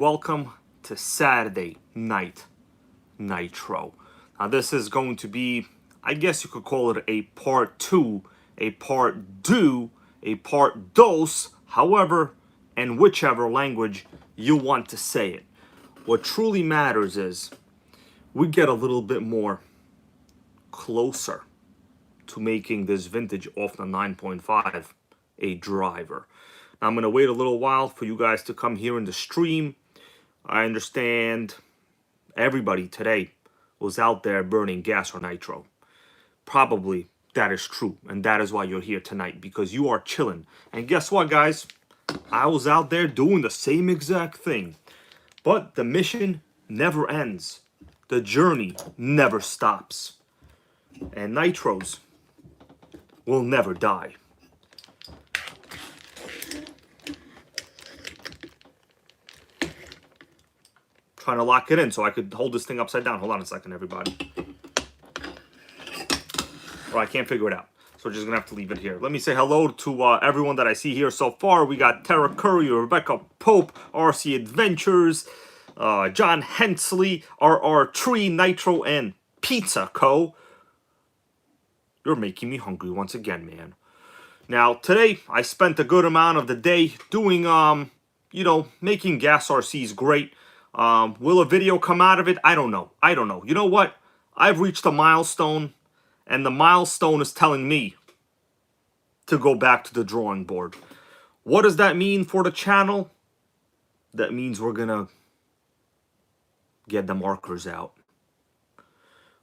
Welcome to Saturday Night Nitro. Now this is going to be, I guess you could call it a part two, a part do, a part dos, however and whichever language you want to say it. What truly matters is we get a little bit more closer to making this vintage Ofna 9.5 a driver. Now I'm going to wait a little while for you guys to come here in the stream. I understand everybody today was out there burning gas or nitro. Probably that is true, and that is why you're here tonight, because you are chilling. And guess what, guys? I was out there doing the same exact thing. But the mission never ends. The journey never stops. And nitros will never die. Trying to lock it in so I could hold this thing upside down. Hold on a second, everybody. Or I can't figure it out. So we're just going to have to leave it here. Let me say hello to everyone that I see here so far. We got Tara Curry, Rebecca Pope, RC Adventures, John Hensley, RR3, Nitro, and Pizza Co. You're making me hungry once again, man. Now, today, I spent a good amount of the day doing, making gas RCs great. Will a video come out of it? I don't know. You know what? I've reached a milestone, and the milestone is telling me to go back to the drawing board. What does that mean for the channel? That means we're gonna get the markers out.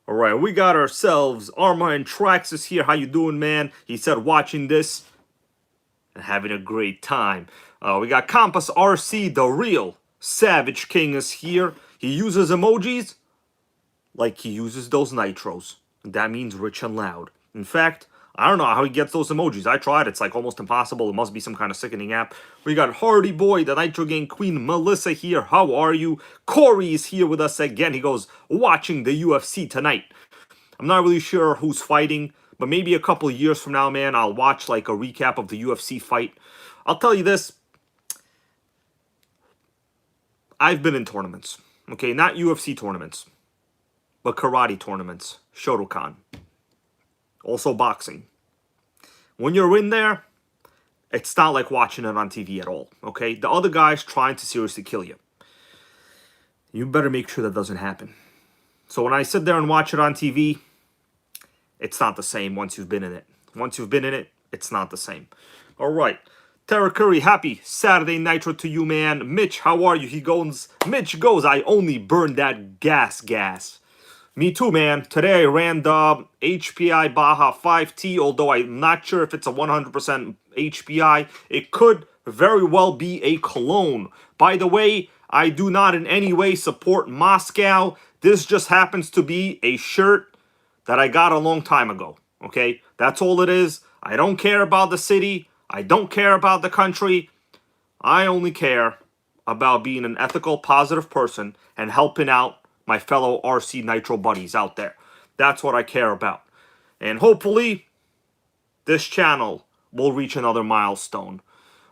All right, we got ourselves Arma and Traxxas here. How you doing, man? He said watching this and having a great time. We got Compass RC, the real Savage King is here. He uses emojis like he uses those nitros. That means rich and loud. In fact, I don't know how he gets those emojis. I tried. It's like almost impossible. It must be some kind of sickening app. We got Hardy Boy, the NitroGang Queen, Melissa here. How are you? Corey is here with us again. He goes, watching the UFC tonight. I'm not really sure who's fighting, but maybe a couple of years from now, man, I'll watch like a recap of the UFC fight. I'll tell you this. I've been in tournaments, okay? Not UFC tournaments, but karate tournaments, Shotokan, also boxing. When you're in there, it's not like watching it on TV at all, okay? The other guy's trying to seriously kill you. You better make sure that doesn't happen. So when I sit there and watch it on TV, it's not the same once you've been in it. Once you've been in it, it's not the same. All right. Tara Curry, happy Saturday Nitro to you, man. Mitch, how are you? Mitch goes, I only burned that gas. Me too, man. Today I ran the HPI Baja 5T, although I'm not sure if it's a 100% HPI. It could very well be a clone. By the way, I do not in any way support Moscow. This just happens to be a shirt that I got a long time ago, okay? That's all it is. I don't care about the city. I don't care about the country. I only care about being an ethical, positive person and helping out my fellow RC Nitro buddies out there. That's what I care about. And hopefully, this channel will reach another milestone.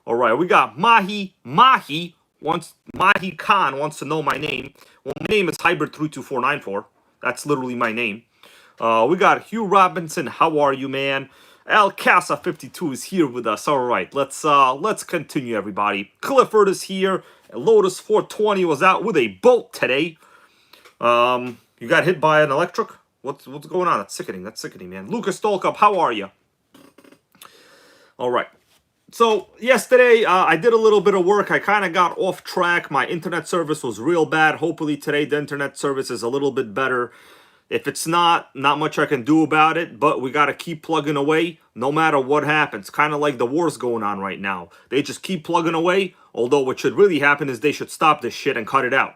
All right, we got Mahi Khan wants to know my name. Well, my name is hybrid32494. That's literally my name. We got Hugh Robinson. How are you, man? Al Casa 52 is here with us. All right, let's continue, everybody. Clifford is here. Lotus 420 was out with a bolt today. You got hit by an electric? What's going on? That's sickening, man. Lucas Stolkup, how are you? All right. So yesterday I did a little bit of work. I kind of got off track. My internet service was real bad. Hopefully today the internet service is a little bit better. If it's not much I can do about it, but we got to keep plugging away no matter what happens. Kind of like the wars going on right now. They just keep plugging away, although what should really happen is they should stop this shit and cut it out.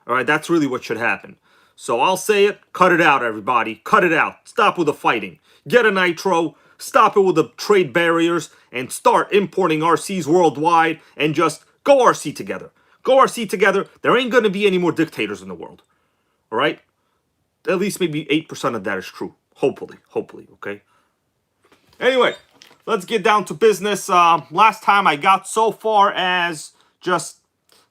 All right, that's really what should happen. So I'll say it, cut it out, everybody. Cut it out. Stop with the fighting. Get a Nitro, stop it with the trade barriers, and start importing RCs worldwide and just go RC together. Go RC together. There ain't going to be any more dictators in the world. All right? At least maybe 8% of that is true. Hopefully, okay? Anyway, let's get down to business. Last time I got so far as just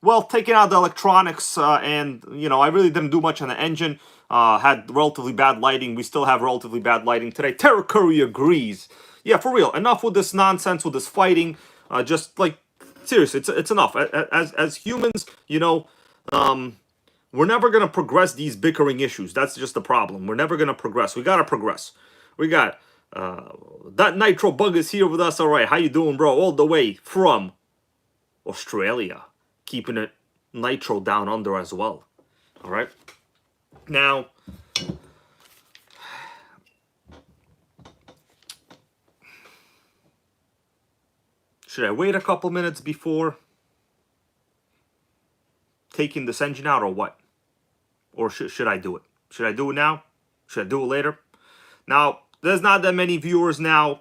well, taking out the electronics, and, you know, I really didn't do much on the engine. Had relatively bad lighting. We still have relatively bad lighting today. Terra Curry agrees. Yeah, for real. Enough with this nonsense, with this fighting. Just, like, seriously, it's enough. As humans, you know, we're never going to progress these bickering issues. That's just the problem. We're never going to progress. We got to progress. We got that Nitro Bug is here with us. All right, how you doing, bro? All the way from Australia. Keeping it Nitro down under as well. All right. Now, should I wait a couple minutes before taking this engine out, or what? Or should I do it? Should I do it now? Should I do it later? Now, there's not that many viewers now.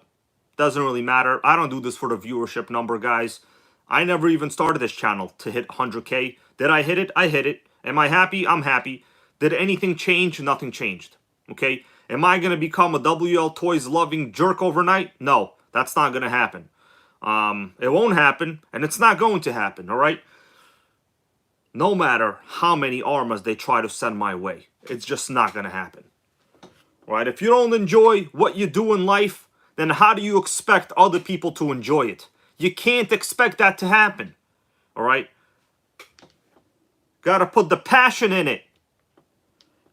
Doesn't really matter. I don't do this for the viewership number, guys. I never even started this channel to hit 100K. Did I hit it? I hit it. Am I happy? I'm happy. Did anything change? Nothing changed. Okay? Am I going to become a WL Toys loving jerk overnight? No, that's not going to happen. It won't happen, and it's not going to happen, all right? No matter how many armas they try to send my way, it's just not going to happen. All right? If you don't enjoy what you do in life, then how do you expect other people to enjoy it? You can't expect that to happen. All right? Got to put the passion in it.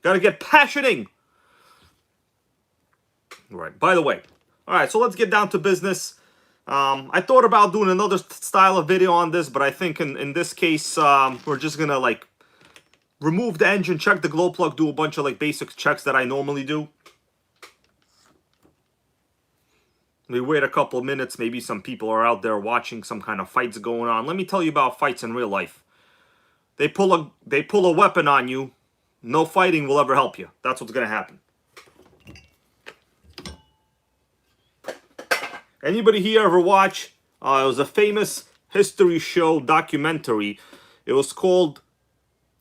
Got to get passioning. All right. By the way, all right, so let's get down to business. I thought about doing another style of video on this, but I think in this case, we're just going to, like, remove the engine, check the glow plug, do a bunch of, like, basic checks that I normally do. We wait a couple of minutes. Maybe some people are out there watching some kind of fights going on. Let me tell you about fights in real life. They pull a weapon on you. No fighting will ever help you. That's what's going to happen. Anybody here ever watch? It was a famous history show documentary. It was called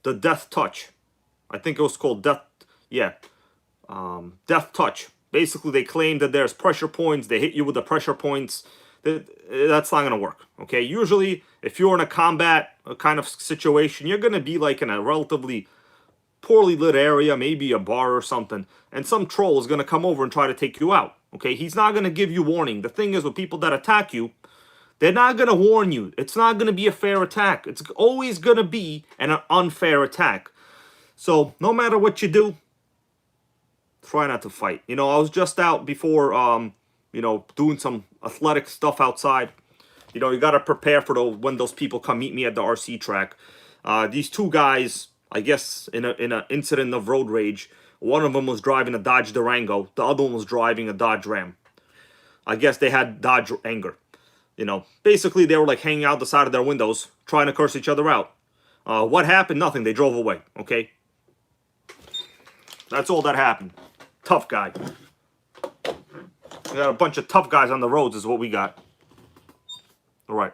The Death Touch. I think it was called Death Touch. Basically, they claim that there's pressure points. They hit you with the pressure points. That's not going to work. Okay, usually if you're in a combat kind of situation, you're going to be like in a relatively poorly lit area, maybe a bar or something, and some troll is going to come over and try to take you out. Okay, he's not going to give you warning. The thing is, with people that attack you, they're not going to warn you. It's not going to be a fair attack. It's always going to be an unfair attack. So no matter what you do, try not to fight. You know, I was just out before, you know, doing some athletic stuff outside. You know, you got to prepare for when those people come meet me at the RC track. These two guys, I guess, in an incident of road rage, one of them was driving a Dodge Durango. The other one was driving a Dodge Ram. I guess they had Dodge anger. You know, basically they were like hanging out the side of their windows, trying to curse each other out. What happened? Nothing. They drove away. Okay? That's all that happened. Tough guy. We got a bunch of tough guys on the roads is what we got. All right.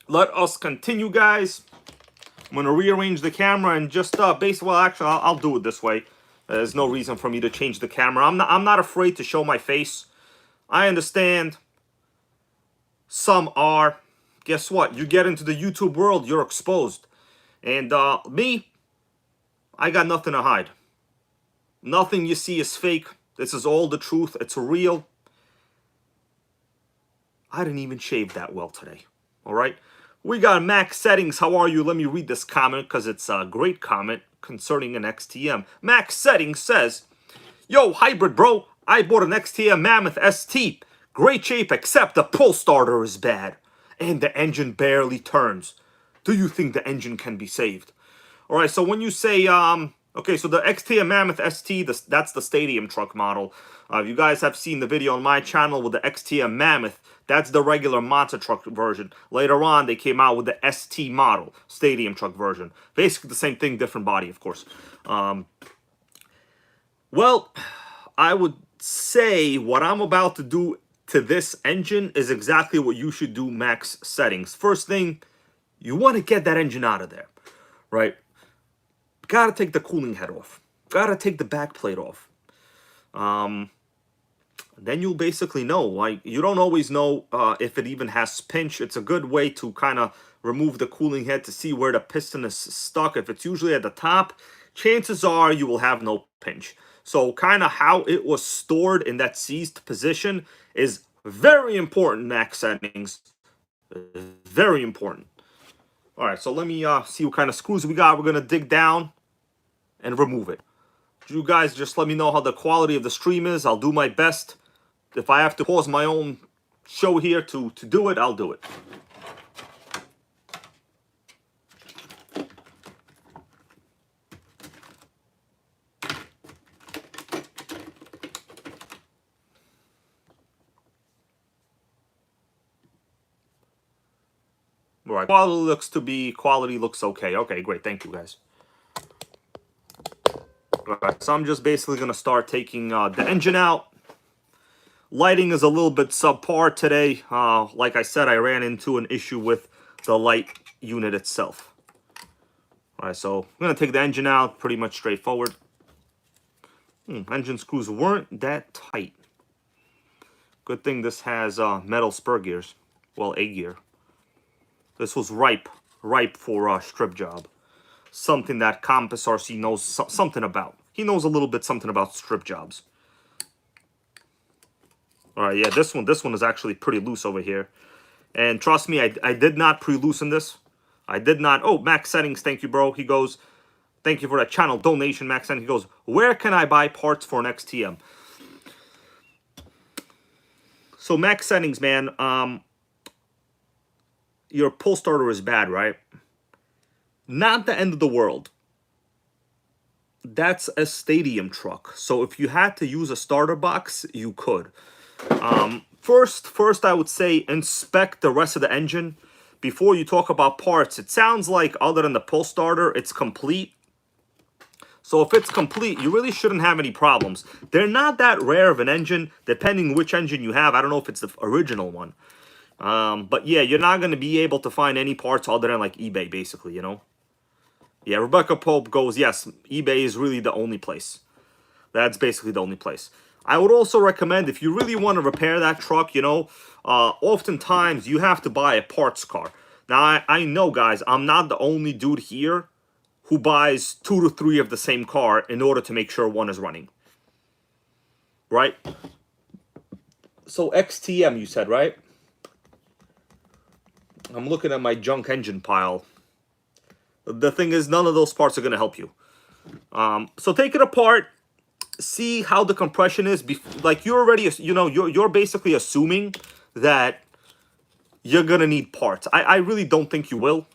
Let us continue, guys. I'm going to rearrange the camera and just basically, well, actually, I'll do it this way. There's no reason for me to change the camera. I'm not afraid to show my face. I understand some are. Guess what? You get into the YouTube world, you're exposed. And me, I got nothing to hide. Nothing you see is fake. This is all the truth. It's real. I didn't even shave that well today. All right? We got Max Settings. How are you? Let me read this comment because it's a great comment concerning an XTM. Max Settings says, yo, hybrid bro, I bought an XTM Mammoth ST. Great shape except the pull starter is bad. And the engine barely turns. Do you think the engine can be saved? All right, so when you say, okay, so the XTM Mammoth ST, that's the stadium truck model. If you guys have seen the video on my channel with the XTM Mammoth, that's the regular monster truck version. Later on, they came out with the ST model, stadium truck version. Basically the same thing, different body, of course. Well, I would say what I'm about to do to this engine is exactly what you should do, Max Settings. First thing, you want to get that engine out of there, right? Gotta take the cooling head off. Gotta take the back plate off. Then you'll basically know. Like, you don't always know if it even has pinch. It's a good way to kind of remove the cooling head to see where the piston is stuck. If it's usually at the top, chances are you will have no pinch. So kind of how it was stored in that seized position is very important, max settings. Very important. All right, so let me see what kind of screws we got. We're going to dig down and remove it. You guys just let me know how the quality of the stream is. I'll do my best. If I have to pause my own show here to do it, I'll do it. All right, quality looks okay. Okay, great. Thank you, guys. All right, so I'm just basically going to start taking the engine out. Lighting is a little bit subpar today. Like I said, I ran into an issue with the light unit itself. All right, so I'm going to take the engine out, pretty much straightforward. Engine screws weren't that tight. Good thing this has metal spur gears. Well, a gear. This was ripe for a strip job. Something that Compass RC knows something about. He knows a little bit something about strip jobs. All right, yeah, this one is actually pretty loose over here. And trust me, I did not pre-loosen this. I did not. Oh, Max Settings, thank you, bro. He goes, thank you for that channel donation, Max Settings. He goes, where can I buy parts for an XTM? So Max Settings, man, your pull starter is bad, right? Not the end of the world. That's a stadium truck. So if you had to use a starter box, you could. First, I would say inspect the rest of the engine before you talk about parts. It sounds like other than the pull starter, it's complete. So if it's complete, you really shouldn't have any problems. They're not that rare of an engine, depending which engine you have. I don't know if it's the original one. But yeah, you're not going to be able to find any parts other than like eBay, basically, you know? Yeah, Rebecca Pope goes, yes, eBay is really the only place. That's basically the only place. I would also recommend, if you really want to repair that truck, you know, oftentimes you have to buy a parts car. Now, I know, guys, I'm not the only dude here who buys 2 to 3 of the same car in order to make sure one is running. Right? So XTM, you said, right? I'm looking at my junk engine pile. The thing is, none of those parts are going to help you. So take it apart. See how the compression is. Like, you're already, you know, you're basically assuming that you're going to need parts. I really don't think you will.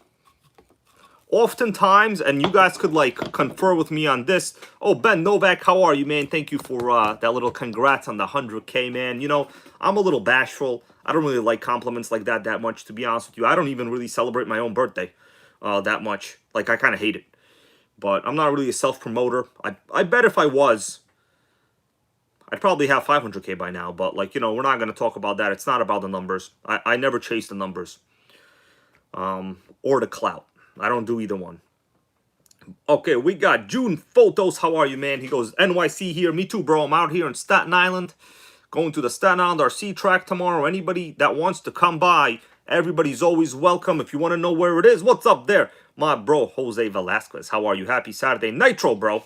Oftentimes, and you guys could, like, confer with me on this. Oh, Ben Novak, how are you, man? Thank you for that little congrats on the 100K, man. You know, I'm a little bashful. I don't really like compliments like that much, to be honest with you. I don't even really celebrate my own birthday that much. Like, I kind of hate it. But I'm not really a self-promoter. I bet if I was, I'd probably have 500K by now. But, like, you know, we're not going to talk about that. It's not about the numbers. I never chase the numbers. Or the clout. I don't do either one. Okay, we got June Photos. How are you, man? He goes, NYC here. Me too, bro. I'm out here in Staten Island. Going to the Staten Island RC track tomorrow. Anybody that wants to come by, everybody's always welcome. If you want to know where it is, what's up there? My bro, Jose Velasquez. How are you? Happy Saturday. Nitro, bro.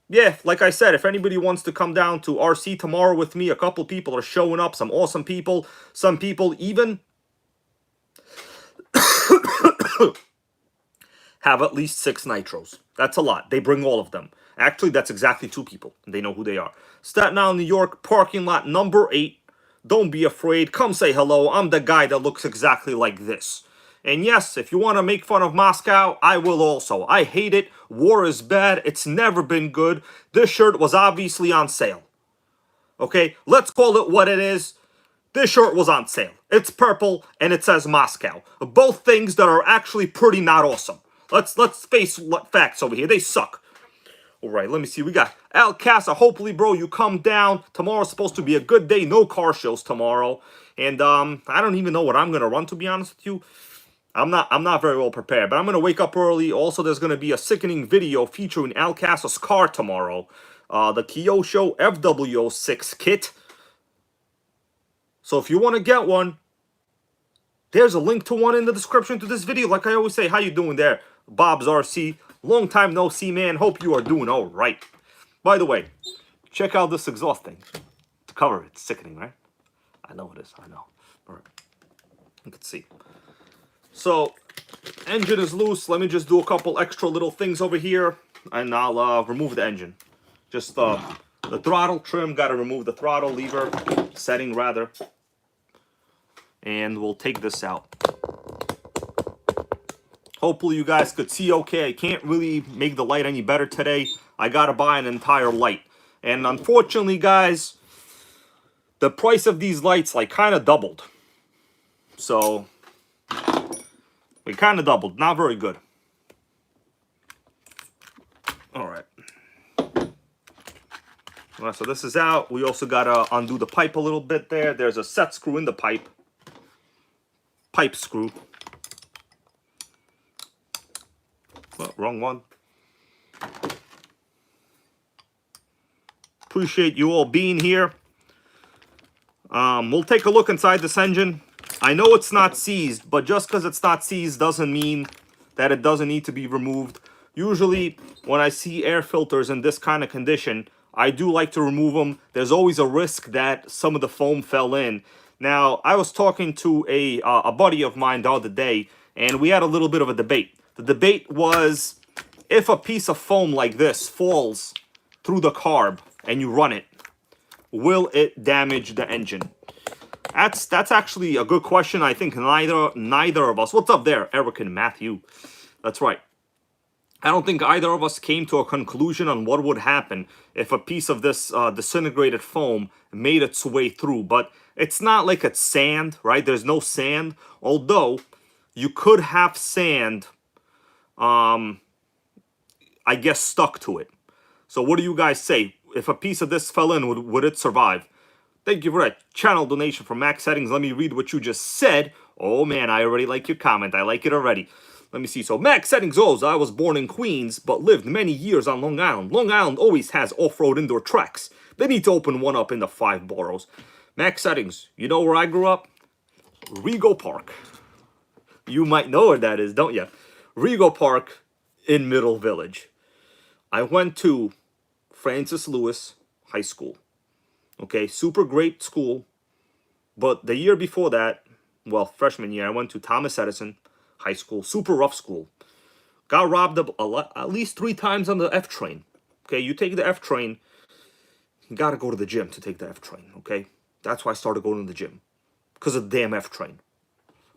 Yeah, like I said, if anybody wants to come down to RC tomorrow with me, a couple people are showing up. Some awesome people. Some people even have at least 6 Nitros. That's a lot. They bring all of them. Actually, that's exactly 2 people. They know who they are. Staten Island, New York, parking lot number 8. Don't be afraid. Come say hello. I'm the guy that looks exactly like this. And yes, if you want to make fun of Moscow, I will also. I hate it. War is bad. It's never been good. This shirt was obviously on sale. Okay? Let's call it what it is. This shirt was on sale. It's purple and it says Moscow. Both things that are actually pretty not awesome. Let's face facts over here. They suck. All right, let me see. We got Al Casa. Hopefully, bro, you come down. Tomorrow's supposed to be a good day. No car shows tomorrow. And I don't even know what I'm going to run, to be honest with you. I'm not very well prepared, but I'm going to wake up early. Also, there's going to be a sickening video featuring Al Casa's car tomorrow. The Kyosho FW06 kit. So if you want to get one, there's a link to one in the description to this video. Like I always say, how you doing there? Bob's RC. Long time no see, man. Hope you are doing all right. By the way, check out this exhaust thing. The cover, it's sickening, right? I know it is, I know. All right, you can see. So, engine is loose. Let me just do a couple extra little things over here, and I'll remove the engine. Just the throttle trim, got to remove the throttle lever, setting rather. And we'll take this out. Hopefully you guys could see okay. I can't really make the light any better today. I got to buy an entire light. And unfortunately, guys, the price of these lights like kind of doubled. So, it kind of doubled. Not very good. All right. All right, so this is out. We also got to undo the pipe a little bit there. There's a set screw in the pipe. Pipe screw. Oh, wrong one. Appreciate you all being here. We'll take a look inside this engine. I know it's not seized, but just because it's not seized doesn't mean that it doesn't need to be removed. Usually, when I see air filters in this kind of condition, I do like to remove them. There's always a risk that some of the foam fell in. Now, I was talking to a buddy of mine the other day, and we had a little bit of a debate. The debate was, if a piece of foam like this falls through the carb and you run it, will it damage the engine? That's actually a good question. I think neither of us. What's up there, Eric and Matthew? That's right. I don't think either of us came to a conclusion on what would happen if a piece of this disintegrated foam made its way through. But it's not like it's sand, right? There's no sand. Although, you could have sand, I guess, stuck to it. So what do you guys say? If a piece of this fell in, would it survive? Thank you for that channel donation from Max Settings. Let me read what you just said. Oh man, I already like your comment. I like it already. Let me see. So Max Settings goes, I was born in Queens, but lived many years on Long Island. Long Island always has off-road indoor tracks. They need to open one up in the 5 boroughs. Max Settings, you know where I grew up? Rego Park. You might know where that is, don't you? Rego Park in Middle Village. I went to Francis Lewis High School. Okay, super great school. But the year before that, well, freshman year, I went to Thomas Edison High School. Super rough school. Got robbed at least 3 times on the F train. Okay, you take the F train, you gotta go to the gym to take the F train, okay? That's why I started going to the gym. Because of the damn F train.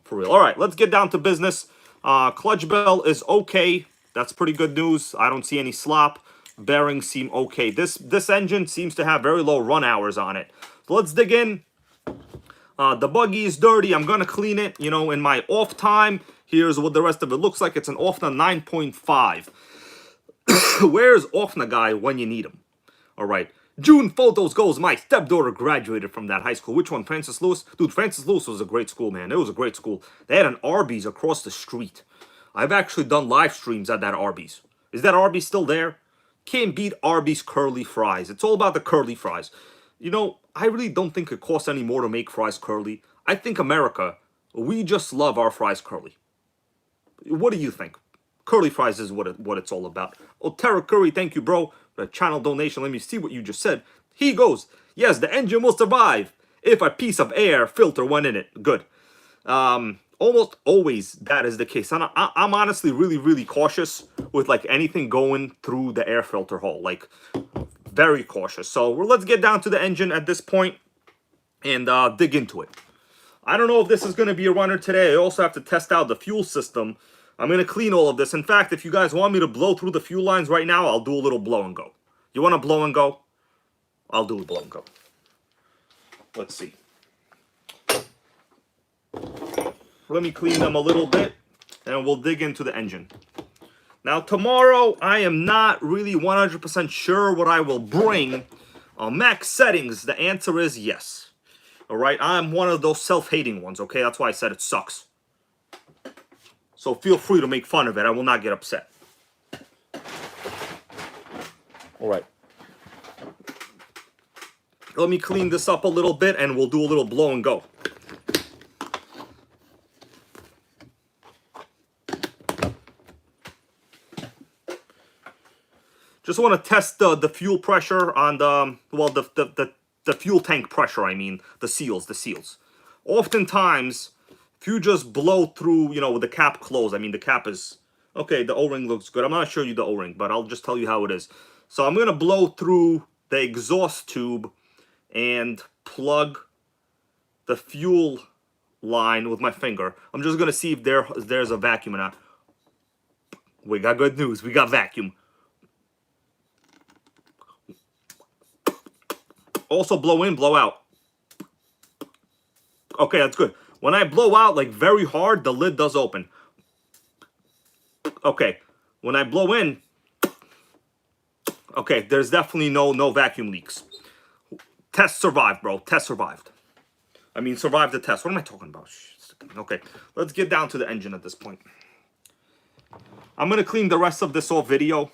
For real. Alright, let's get down to business. Clutch bell is okay. That's pretty good news. I don't see any slop. Bearings seem okay. This engine seems to have very low run hours on it. So let's dig in. The buggy is dirty. I'm going to clean it, you know, in my off time. Here's what the rest of it looks like. It's an Ofna 9.5. Where's Ofna guy when you need him? All right. June photos goes. My stepdaughter graduated from that high school. Which one? Francis Lewis? Dude, Francis Lewis was a great school, man. It was a great school. They had an Arby's across the street. I've actually done live streams at that Arby's. Is that Arby's still there? Can't beat Arby's curly fries. It's all about the curly fries. You know, I really don't think it costs any more to make fries curly. I think America, we just love our fries curly. What do you think? Curly fries is what it's all about. Oh, Terra Curry, thank you, bro. The channel donation. Let me see what you just said. He goes, yes, the engine will survive if a piece of air filter went in it. Good. Almost always that is the case. And I'm honestly really, really cautious with like anything going through the air filter hole. Like, very cautious. So let's get down to the engine at this point and dig into it. I don't know if this is going to be a runner today. I also have to test out the fuel system. I'm going to clean all of this. In fact, if you guys want me to blow through the fuel lines right now, I'll do a little blow and go. You want to blow and go? I'll do a blow and go. Let's see. Let me clean them a little bit, and we'll dig into the engine. Now, tomorrow, I am not really 100% sure what I will bring. On Max Settings, the answer is yes. All right, I'm one of those self-hating ones, okay? That's why I said it sucks. So feel free to make fun of it. I will not get upset. All right. Let me clean this up a little bit, and we'll do a little blow and go. Just want to test the fuel pressure on the, well, the fuel tank pressure, I mean, the seals. Oftentimes, if you just blow through, you know, with the cap closed, I mean, the cap is, okay, the O-ring looks good. I'm not showing you the O-ring, but I'll just tell you how it is. So I'm going to blow through the exhaust tube and plug the fuel line with my finger. I'm just going to see if there's a vacuum or not. We got good news. We got vacuum. Also blow in, blow out. Okay, that's good. When I blow out like very hard, the lid does open. Okay, when I blow in, okay, there's definitely no vacuum leaks. Test survived, bro. Test survived. I mean, survived the test. What am I talking about? Okay, let's get down to the engine at this point. I'm going to clean the rest of this off video.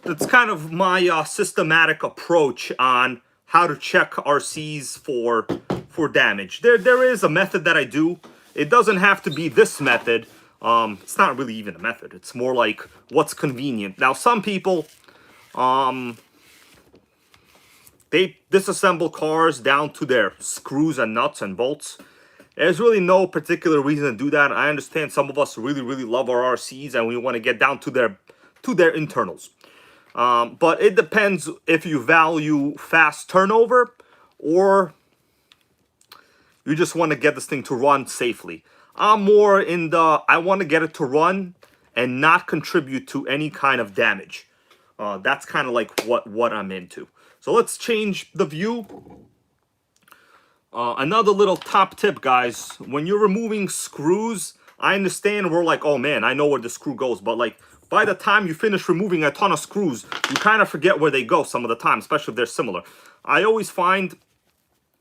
It's kind of my systematic approach on how to check RCs for damage. There is a method that I do. It doesn't have to be this method. It's not really even a method. It's more like what's convenient. Now, some people, they disassemble cars down to their screws and nuts and bolts. There's really no particular reason to do that. I understand some of us really love our RCs and we want to get down to their internals. But it depends if you value fast turnover or you just want to get this thing to run safely. I'm more in the, I want to get it to run and not contribute to any kind of damage. That's kind of like what I'm into. So let's change the view. Another little top tip, guys. When you're removing screws, I understand we're like, oh man, I know where the screw goes. But like, by the time you finish removing a ton of screws, you kind of forget where they go some of the time, especially if they're similar. I always find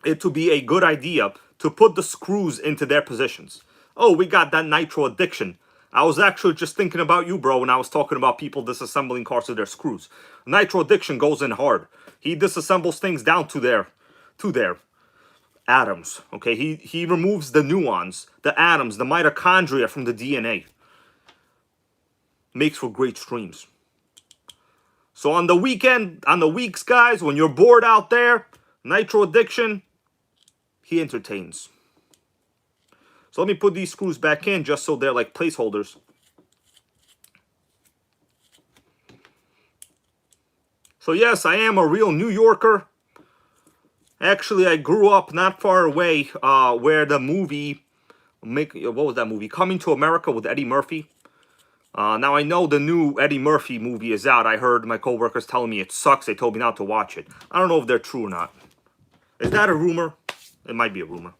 it to be a good idea to put the screws into their positions. Oh, we got that Nitro addiction. I was actually just thinking about you, bro, when I was talking about people disassembling cars with their screws. Nitro addiction goes in hard. He disassembles things down to their atoms. Okay, he removes the nuons, the atoms, the mitochondria from the DNA. Makes for great streams. So on the weeks, guys, when you're bored out there, Nitro addiction, he entertains. So let me put these screws back in just so they're like placeholders. So yes, I am a real New Yorker. Actually, I grew up not far away where the movie, what was that movie? Coming to America with Eddie Murphy. Now I know the new Eddie Murphy movie is out. I heard my coworkers telling me it sucks. They told me not to watch it. I don't know if they're true or not. Is that a rumor? It might be a rumor.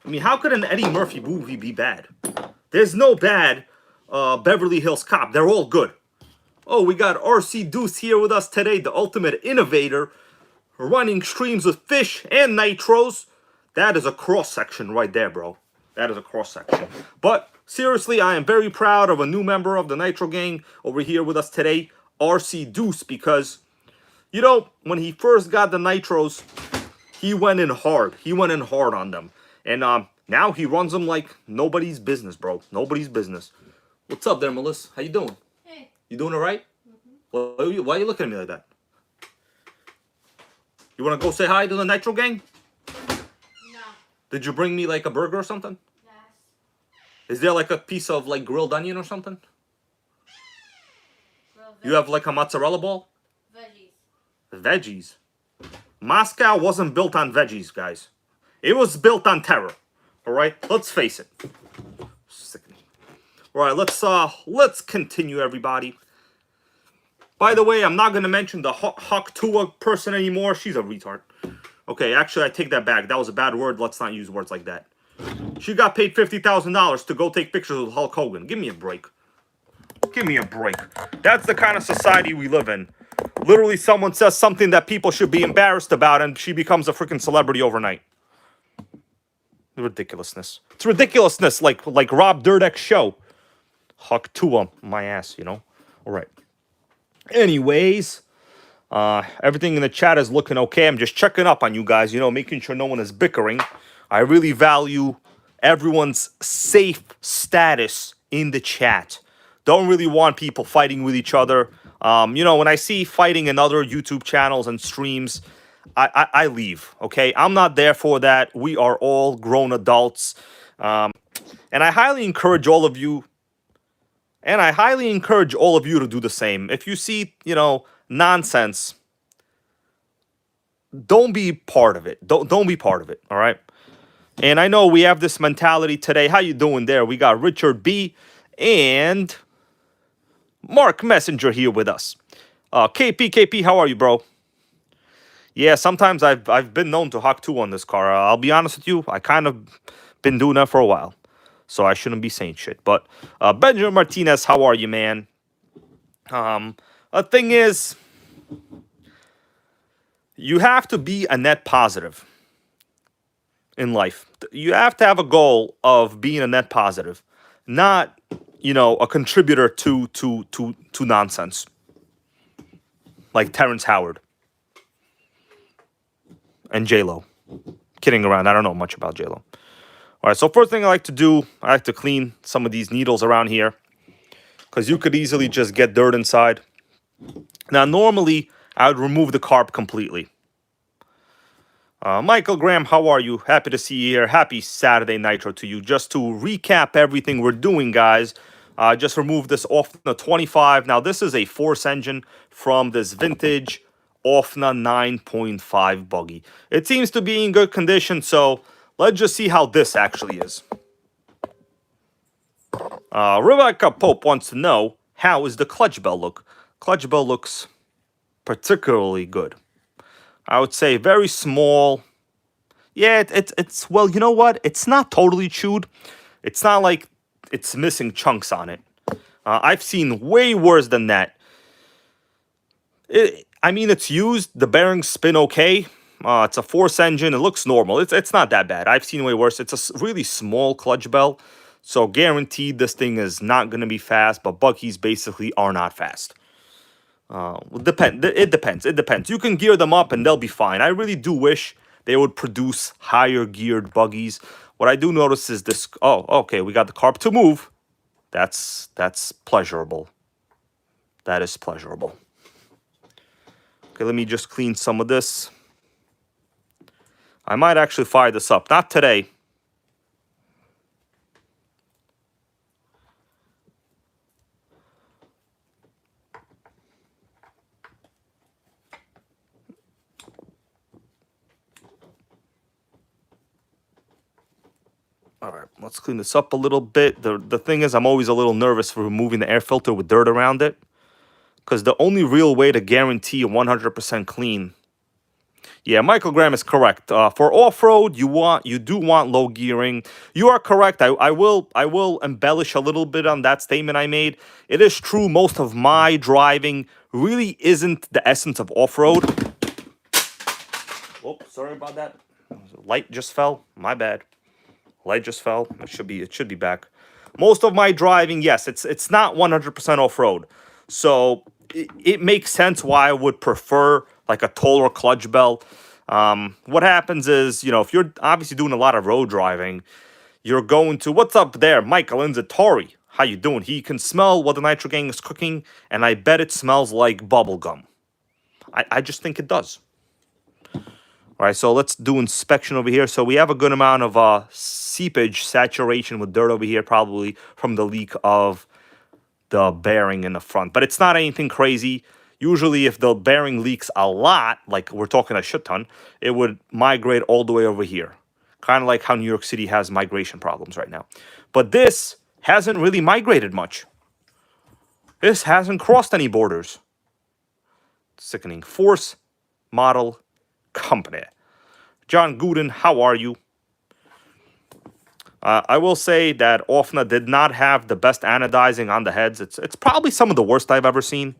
I mean, how could an Eddie Murphy movie be bad? There's no bad Beverly Hills Cop. They're all good. Oh, we got RC Deuce here with us today, the ultimate innovator, running streams with fish and nitros. That is a cross-section right there, bro. That is a cross-section. But seriously, I am very proud of a new member of the Nitro Gang over here with us today, RC Deuce, because, you know, when he first got the nitros, he went in hard. He went in hard on them. And now he runs them like nobody's business, bro. Nobody's business. What's up there, Melissa? How you doing? Hey. You doing all right? Mm-hmm. Why are you looking at me like that? You want to go say hi to the Nitro Gang? No. Did you bring me like a burger or something? Yes. Is there like a piece of like grilled onion or something? You have like a mozzarella ball? Veggies. Veggies. Moscow wasn't built on veggies, guys. It was built on terror. All right, let's face it. Sickening. All right, let's continue, everybody. By the way, I'm not gonna mention the Huck Tua person anymore. She's a retard. Okay, actually, I take that back. That was a bad word. Let's not use words like that. She got paid $50,000 to go take pictures with Hulk Hogan. Give me a break. Give me a break. That's the kind of society we live in. Literally, someone says something that people should be embarrassed about, and she becomes a freaking celebrity overnight. Ridiculousness. It's ridiculousness, like Rob Dyrdek's show. Huck Tua, my ass, you know. All right. Anyways, everything in the chat is looking okay. I'm just checking up on you guys, you know, making sure no one is bickering. I really value everyone's safe status in the chat. Don't really want people fighting with each other. You know, when I see fighting in other YouTube channels and streams, I leave, okay? I'm not there for that. We are all grown adults. And I highly encourage all of you, to do the same. If you see, you know, nonsense, don't be part of it. Don't be part of it, all right? And I know we have this mentality today. How you doing there? We got Richard B. and Mark Messenger here with us. KP, how are you, bro? Yeah, sometimes I've been known to hawk 2 on this car. I'll be honest with you, I kind of been doing that for a while, so I shouldn't be saying shit. But Benjamin Martinez, how are you, man? The thing is, you have to be a net positive in life. You have to have a goal of being a net positive, not, you know, a contributor to nonsense like Terrence Howard and J-Lo. Kidding around. I don't know much about J-Lo. All right, so first thing I like to do, I like to clean some of these needles around here because you could easily just get dirt inside. Now, normally, I would remove the carb completely. Michael Graham, how are you? Happy to see you here. Happy Saturday Nitro to you. Just to recap everything we're doing, guys, just remove this Ofna 25. Now, this is a force engine from this vintage Ofna 9.5 buggy. It seems to be in good condition, so let's just see how this actually is. Rebecca Pope wants to know, how is the clutch bell look? Clutch bell looks particularly good. I would say very small. Yeah, it's well, you know what? It's not totally chewed. It's not like it's missing chunks on it. I've seen way worse than that. I mean, it's used. The bearings spin okay. It's a force engine. It looks normal. It's not that bad. I've seen way worse. It's a really small clutch bell. So guaranteed this thing is not going to be fast. But Bucky's basically are not fast. It depends. You can gear them up and they'll be fine. I really do wish they would produce higher geared buggies. What I do notice is this. Oh, okay. We got the carb to move. That's pleasurable. That is pleasurable. Okay, let me just clean some of this. I might actually fire this up. Not today. All right, let's clean this up a little bit. The thing is, I'm always a little nervous for removing the air filter with dirt around it. Because the only real way to guarantee a 100% clean. Yeah, Michael Graham is correct. For off-road, you do want low gearing. You are correct. I will embellish a little bit on that statement I made. It is true most of my driving really isn't the essence of off-road. Oh, sorry about that. Light just fell. My bad. Light just fell. It should be back. Most of my driving, yes, it's not 100% off-road. So it makes sense why I would prefer like a taller clutch bell. What happens is, you know, if you're obviously doing a lot of road driving, you're going to, what's up there, Michael Inzatori? How you doing? He can smell what the NitroGang is cooking, and I bet it smells like bubble gum. I just think it does. All right, so let's do inspection over here. So we have a good amount of seepage, saturation with dirt over here, probably from the leak of the bearing in the front. But it's not anything crazy. Usually if the bearing leaks a lot, like we're talking a shit ton, it would migrate all the way over here. Kind of like how New York City has migration problems right now. But this hasn't really migrated much. This hasn't crossed any borders. Sickening. Force Model Company. John Gooden, how are you? I will say that Ofna did not have the best anodizing on the heads. It's probably some of the worst I've ever seen.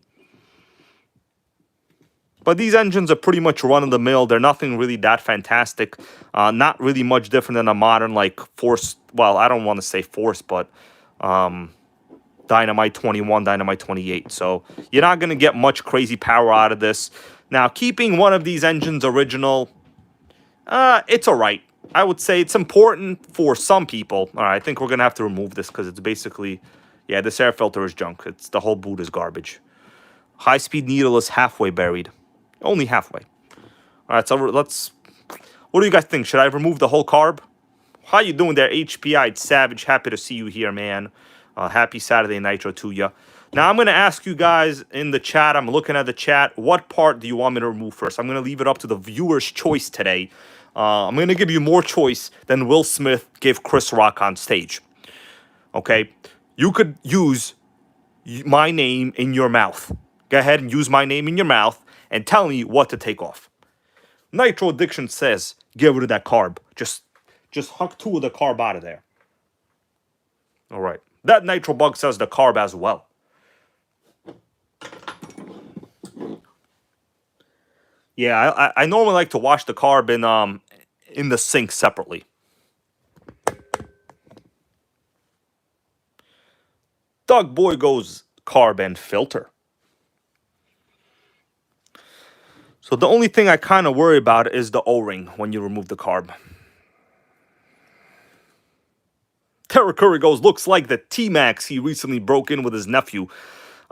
But these engines are pretty much run-of-the-mill. They're nothing really that fantastic. Not really much different than a modern, like, Force... Well, I don't want to say Force, but... Dynamite 21, Dynamite 28. So, you're not going to get much crazy power out of this. Now, keeping one of these engines original... it's alright. I would say it's important for some people. All right, I think we're going to have to remove this because it's basically, Yeah, this air filter is junk. It's the whole boot is garbage. High-speed needle is halfway buried. Only halfway. All right, so let's... What do you guys think? Should I remove the whole carb? How you doing there, HPI? It's Savage. Happy to see you here, man. Happy Saturday Nitro to you. Now, I'm going to ask you guys in the chat. I'm looking at the chat. What part do you want me to remove first? I'm going to leave it up to the viewer's choice today. I'm going to give you more choice than Will Smith gave Chris Rock on stage. Okay? You could use my name in your mouth. Go ahead and use my name in your mouth and tell me what to take off. Nitro Addiction says, get rid of that carb. Just huck 2 of the carb out of there. All right. That Nitro Bug says the carb as well. Yeah, I normally like to wash the carb in the sink separately. Doug Boy goes carb and filter. So the only thing I kind of worry about is the O-ring when you remove the carb. Terra Curry goes, looks like the T-Max he recently broke in with his nephew.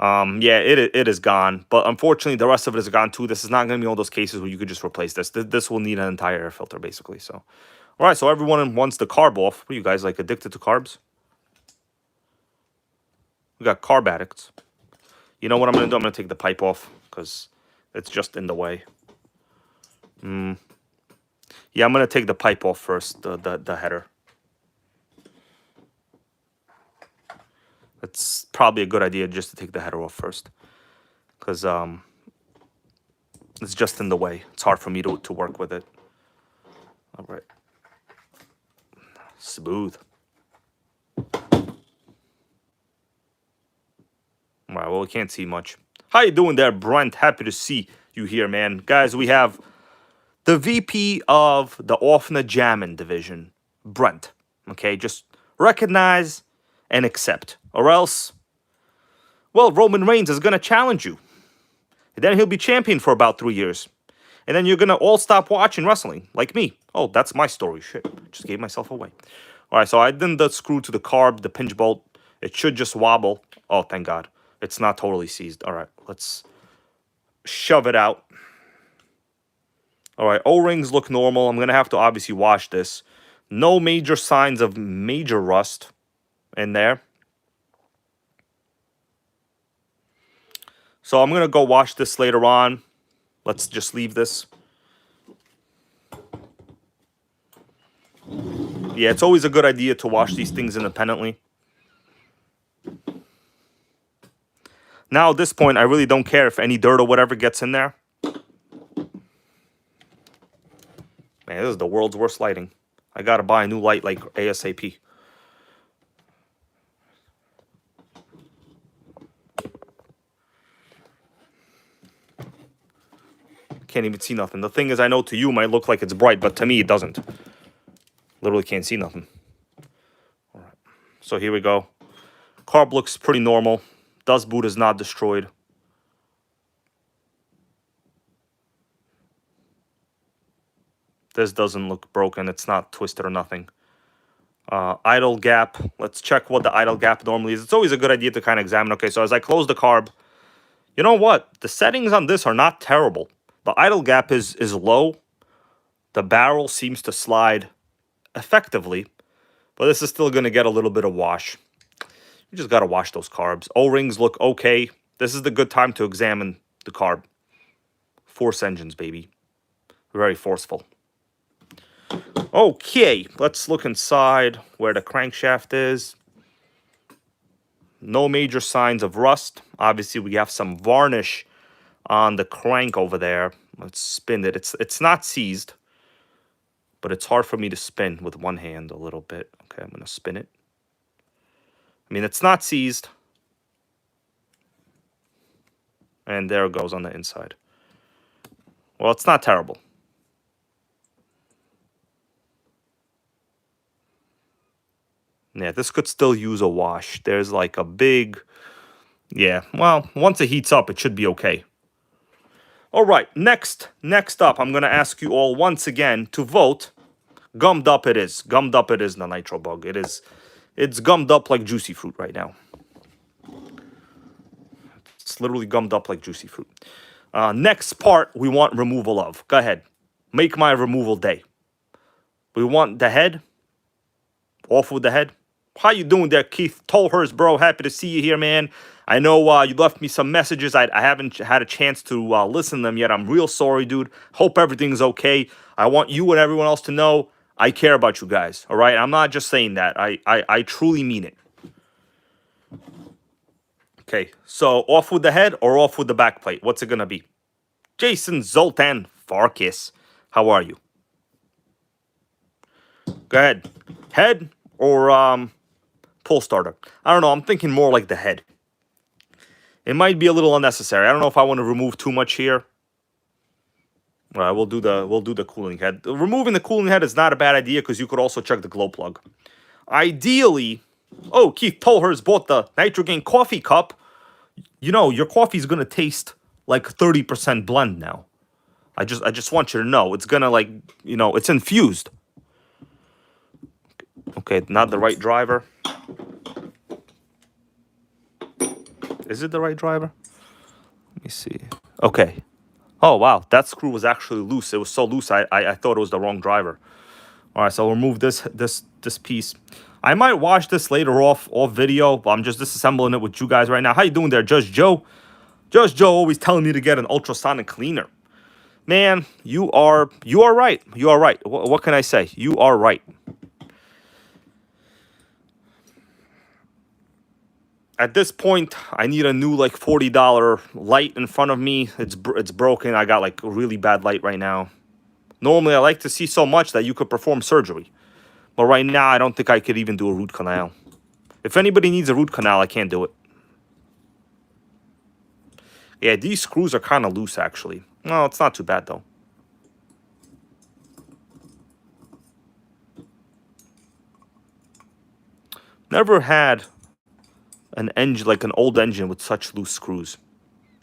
Yeah, it is gone. But unfortunately, the rest of it is gone too. This is not going to be one of those cases where you could just replace this. This will need an entire air filter, basically. So, all right, so everyone wants the carb off. What are you guys, like, addicted to carbs? We got carb addicts. You know what I'm going to do? I'm going to take the pipe off because it's just in the way. Yeah, I'm going to take the pipe off first, the header. It's probably a good idea just to take the header off first. Because it's just in the way. It's hard for me to work with it. All right. Smooth. All right, well, we can't see much. How you doing there, Brent? Happy to see you here, man. Guys, we have the VP of the Ofna Jammin' division, Brent. Okay, just recognize and accept. Or else, well, Roman Reigns is going to challenge you. And then he'll be champion for about 3 years. And then you're going to all stop watching wrestling, like me. Oh, that's my story. Shit, just gave myself away. All right, so I did the screw to the carb, the pinch bolt. It should just wobble. Oh, thank God. It's not totally seized. All right, let's shove it out. All right, O-rings look normal. I'm going to have to obviously wash this. No major signs of major rust in there. So I'm going to go wash this later on. Let's just leave this. Yeah, it's always a good idea to wash these things independently. Now at this point, I really don't care if any dirt or whatever gets in there. Man, this is the world's worst lighting. I got to buy a new light like ASAP. Can't even see nothing. The thing is, I know to you it might look like it's bright, but to me it doesn't. Literally can't see nothing. All right. So here we go. Carb looks pretty normal. Dust boot is not destroyed. This doesn't look broken. It's not twisted or nothing. Idle gap. Let's check what the idle gap normally is. It's always a good idea to kind of examine. Okay, so as I close the carb, you know what? The settings on this are not terrible. The idle gap is low. The barrel seems to slide effectively. But this is still going to get a little bit of wash. You just got to wash those carbs. O-rings look okay. This is the good time to examine the carb. Force engines, baby. Very forceful. Okay, let's look inside where the crankshaft is. No major signs of rust. Obviously, we have some varnish on the crank over there. Let's spin it. It's not seized, but it's hard for me to spin with one hand a little bit. Okay, I'm going to spin it. I mean, it's not seized. And there it goes on the inside. Well, it's not terrible. Yeah, this could still use a wash. There's like a big... Yeah, well, once it heats up, it should be okay. All right, next up, I'm going to ask you all once again to vote. Gummed up it is. Gummed up it is, the Nitro Bug. It's gummed up like juicy fruit right now. It's literally gummed up like juicy fruit. Next part, we want removal of. Go ahead. Make my removal day. We want the head. Off with the head. How you doing there, Keith Tolhurst, bro? Happy to see you here, man. I know you left me some messages. I haven't had a chance to listen to them yet. I'm real sorry, dude. Hope everything's okay. I want you and everyone else to know I care about you guys, all right? I'm not just saying that. I truly mean it. Okay, so off with the head or off with the back plate? What's it going to be? Jason Zoltan Farkas, how are you? Go ahead. Head or pull starter? I don't know. I'm thinking more like the head. It might be a little unnecessary. I don't know if I want to remove too much here. All right, we'll do the cooling head. Removing the cooling head is not a bad idea because you could also check the glow plug. Ideally, oh, Keith Tolhurst bought the NitroGang coffee cup. You know, your coffee is gonna taste like 30% blend now. I just want you to know it's gonna, like, you know, it's infused. Okay, not the right driver. Is it the right driver? Let me see. Okay. Oh, wow. That screw was actually loose. It was so loose, I thought it was the wrong driver. All right, so I'll remove this piece. I might watch this later off video, but I'm just disassembling it with you guys right now. How you doing there, Judge Joe? Judge Joe always telling me to get an ultrasonic cleaner. Man, you are right. You are right. What can I say? You are right. At this point, I need a new like $40 light in front of me. It's broken. I got like a really bad light right now. Normally, I like to see so much that you could perform surgery. But right now, I don't think I could even do a root canal. If anybody needs a root canal, I can't do it. Yeah, these screws are kind of loose, actually. No, it's not too bad, though. Never had an engine, like an old engine with such loose screws.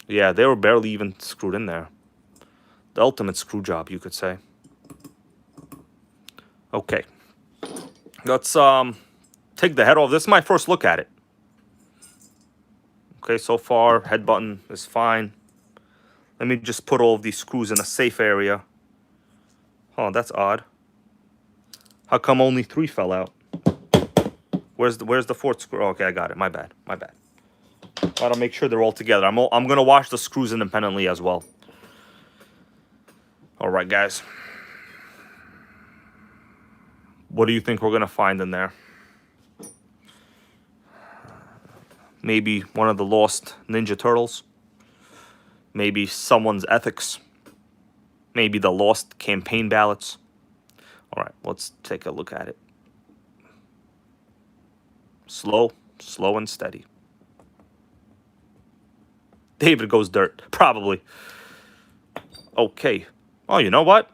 Yeah, they were barely even screwed in there. The ultimate screw job, you could say. Okay. Let's take the head off. This is my first look at it. Okay, so far, head button is fine. Let me just put all of these screws in a safe area. Oh, that's odd. How come only 3 fell out? Where's the 4th screw? Oh, okay, I got it. My bad. My bad. Gotta make sure they're all together. I'm gonna wash the screws independently as well. All right, guys. What do you think we're gonna find in there? Maybe one of the lost Ninja Turtles. Maybe someone's ethics. Maybe the lost campaign ballots. All right, let's take a look at it. Slow and steady. David goes dirt, probably. Okay. Oh, you know what?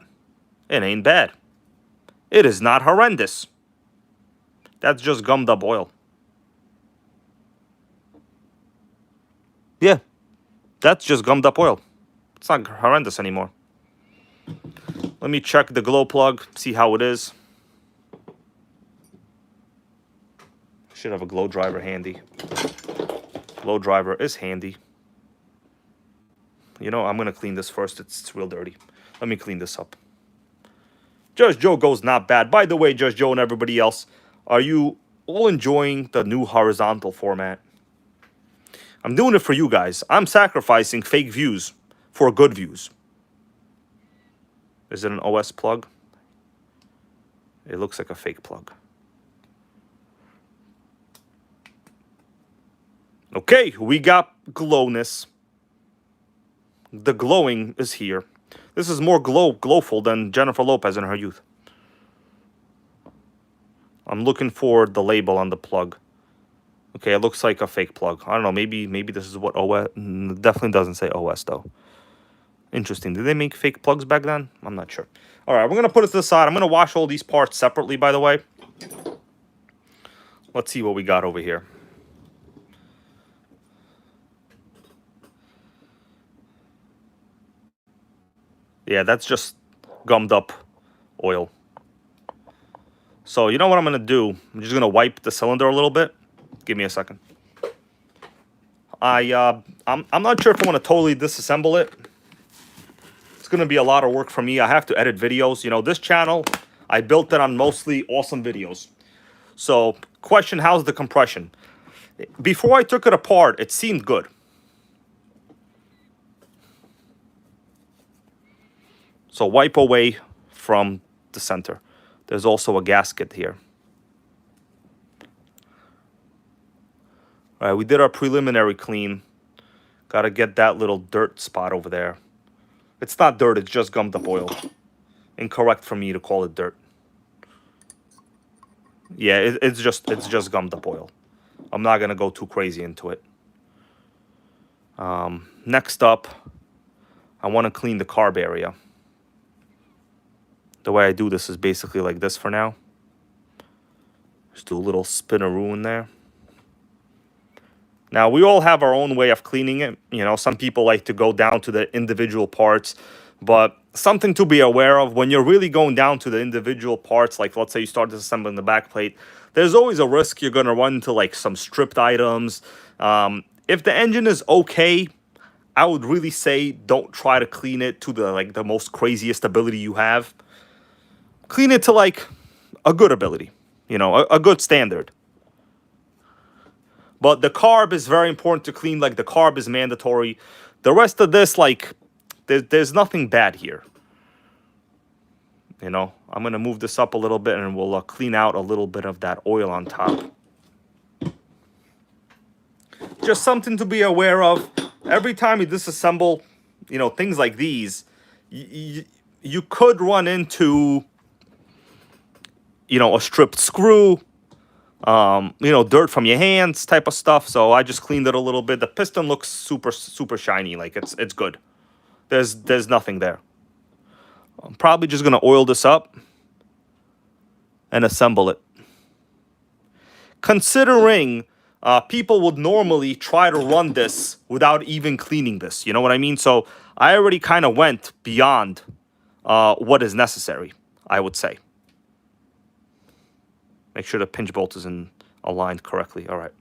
It ain't bad. It is not horrendous. That's just gummed up oil. Yeah, that's just gummed up oil. It's not horrendous anymore. Let me check the glow plug, see how it is. Should have a glow driver handy. Glow driver is handy. You know, I'm going to clean this first. It's real dirty. Let me clean this up. Judge Joe goes not bad. By the way, Judge Joe and everybody else, are you all enjoying the new horizontal format? I'm doing it for you guys. I'm sacrificing fake views for good views. Is it an OS plug? It looks like a fake plug. Okay, we got glowness. The glowing is here. This is more glowful than Jennifer Lopez in her youth. I'm looking for the label on the plug. Okay, it looks like a fake plug. I don't know, maybe this is what OS... Definitely doesn't say OS, though. Interesting. Did they make fake plugs back then? I'm not sure. All right, we're going to put it to the side. I'm going to wash all these parts separately, by the way. Let's see what we got over here. Yeah, that's just gummed up oil. So, you know what I'm going to do? I'm just going to wipe the cylinder a little bit. Give me a second. I I'm not sure if I want to totally disassemble it. It's going to be a lot of work for me. I have to edit videos. You know, this channel, I built it on mostly awesome videos. So, question, how's the compression? Before I took it apart, it seemed good. So wipe away from the center. There's also a gasket here. All right, we did our preliminary clean. Got to get that little dirt spot over there. It's not dirt, it's just gummed up oil. Incorrect for me to call it dirt. Yeah, it's just gummed up oil. I'm not going to go too crazy into it. Next up, I want to clean the carb area. The way I do this is basically like this for now. Just do a little spinaroo in there. Now, we all have our own way of cleaning it. You know, some people like to go down to the individual parts. But something to be aware of, when you're really going down to the individual parts, like let's say you start disassembling the back plate, there's always a risk you're going to run into like some stripped items. If the engine is okay, I would really say don't try to clean it to the most craziest ability you have. Clean it to like a good ability, you know, a good standard. But the carb is very important to clean. Like the carb is mandatory. The rest of this, like, there's nothing bad here. You know, I'm going to move this up a little bit and we'll clean out a little bit of that oil on top. Just something to be aware of. Every time you disassemble, you know, things like these, you could run into, you know, a stripped screw, you know, dirt from your hands type of stuff. So I just cleaned it a little bit. The piston looks super shiny. Like it's good. There's nothing there. I'm probably just going to oil this up and assemble it. Considering people would normally try to run this without even cleaning this. You know what I mean? So I already kind of went beyond what is necessary, I would say. Make sure the pinch bolt is aligned correctly. All right.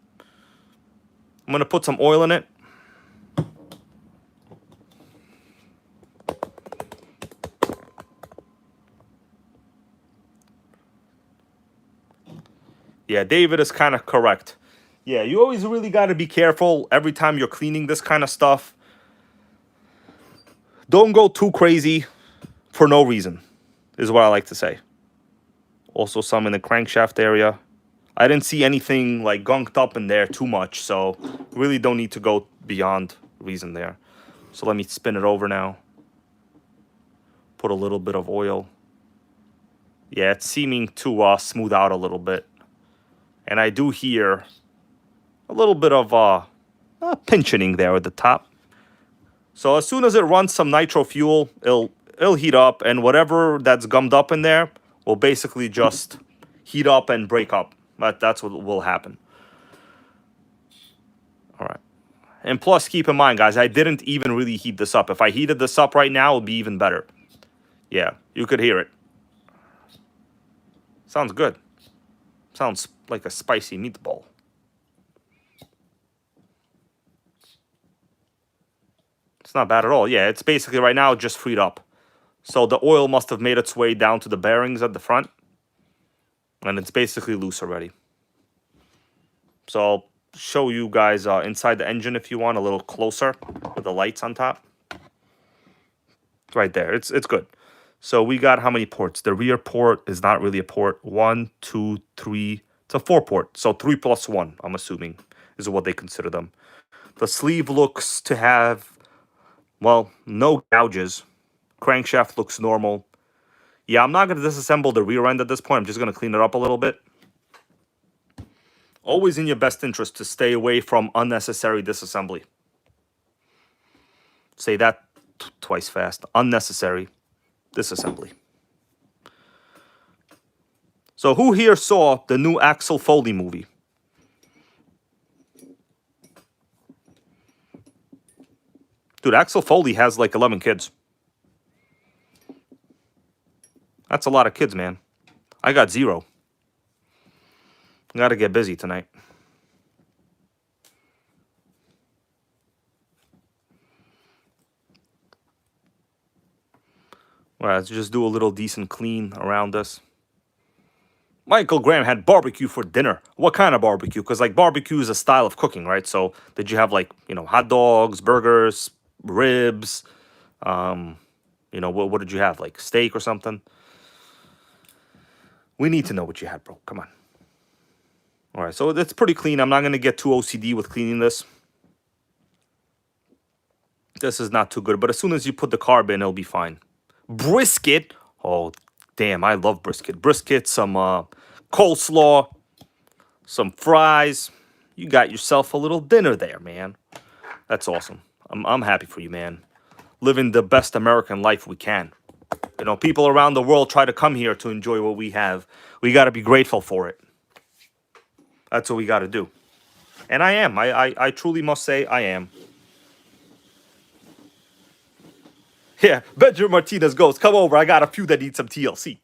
I'm going to put some oil in it. Yeah, David is kind of correct. Yeah, you always really got to be careful every time you're cleaning this kind of stuff. Don't go too crazy for no reason, is what I like to say. Also some in the crankshaft area. I didn't see anything like gunked up in there too much, so really don't need to go beyond reason there. So let me spin it over now. Put a little bit of oil. Yeah, it's seeming to smooth out a little bit. And I do hear a little bit of pinching there at the top. So as soon as it runs some nitro fuel, it'll heat up, and whatever that's gummed up in there will basically just heat up and break up. That's what will happen. All right. And plus, keep in mind, guys, I didn't even really heat this up. If I heated this up right now, it would be even better. Yeah, you could hear it. Sounds good. Sounds like a spicy meatball. It's not bad at all. Yeah, it's basically right now just freed up. So the oil must have made its way down to the bearings at the front. And it's basically loose already. So I'll show you guys inside the engine if you want, a little closer with the lights on top. Right there. It's good. So we got how many ports? The rear port is not really a port. 1, 2, 3. It's a 4 port. So 3 plus 1, I'm assuming, is what they consider them. The sleeve looks to have, well, no gouges. Crankshaft looks normal. Yeah, I'm not going to disassemble the rear end at this point. I'm just going to clean it up a little bit. Always in your best interest to stay away from unnecessary disassembly. Say that twice fast. Unnecessary disassembly. So who here saw the new Axel Foley movie? Dude, Axel Foley has like 11 kids. That's a lot of kids, man. I got 0. Gotta get busy tonight. All right, let's just do a little decent clean around this. Michael Graham had barbecue for dinner. What kind of barbecue? Because like barbecue is a style of cooking, right? So did you have like, you know, hot dogs, burgers, ribs? You know, what did you have? Like steak or something? We need to know what you had, bro. Come on. All right, so it's pretty clean. I'm not going to get too OCD with cleaning this. This is not too good, but as soon as you put the carb in, it'll be fine. Brisket. Oh, damn, I love brisket. Brisket, some coleslaw, some fries. You got yourself a little dinner there, man. That's awesome. I'm happy for you, man. Living the best American life we can. You know, people around the world try to come here to enjoy what we have. We got to be grateful for it. That's what we got to do. And I am. I truly must say I am. Yeah, Benjamin Martinez goes, come over. I got a few that need some TLC.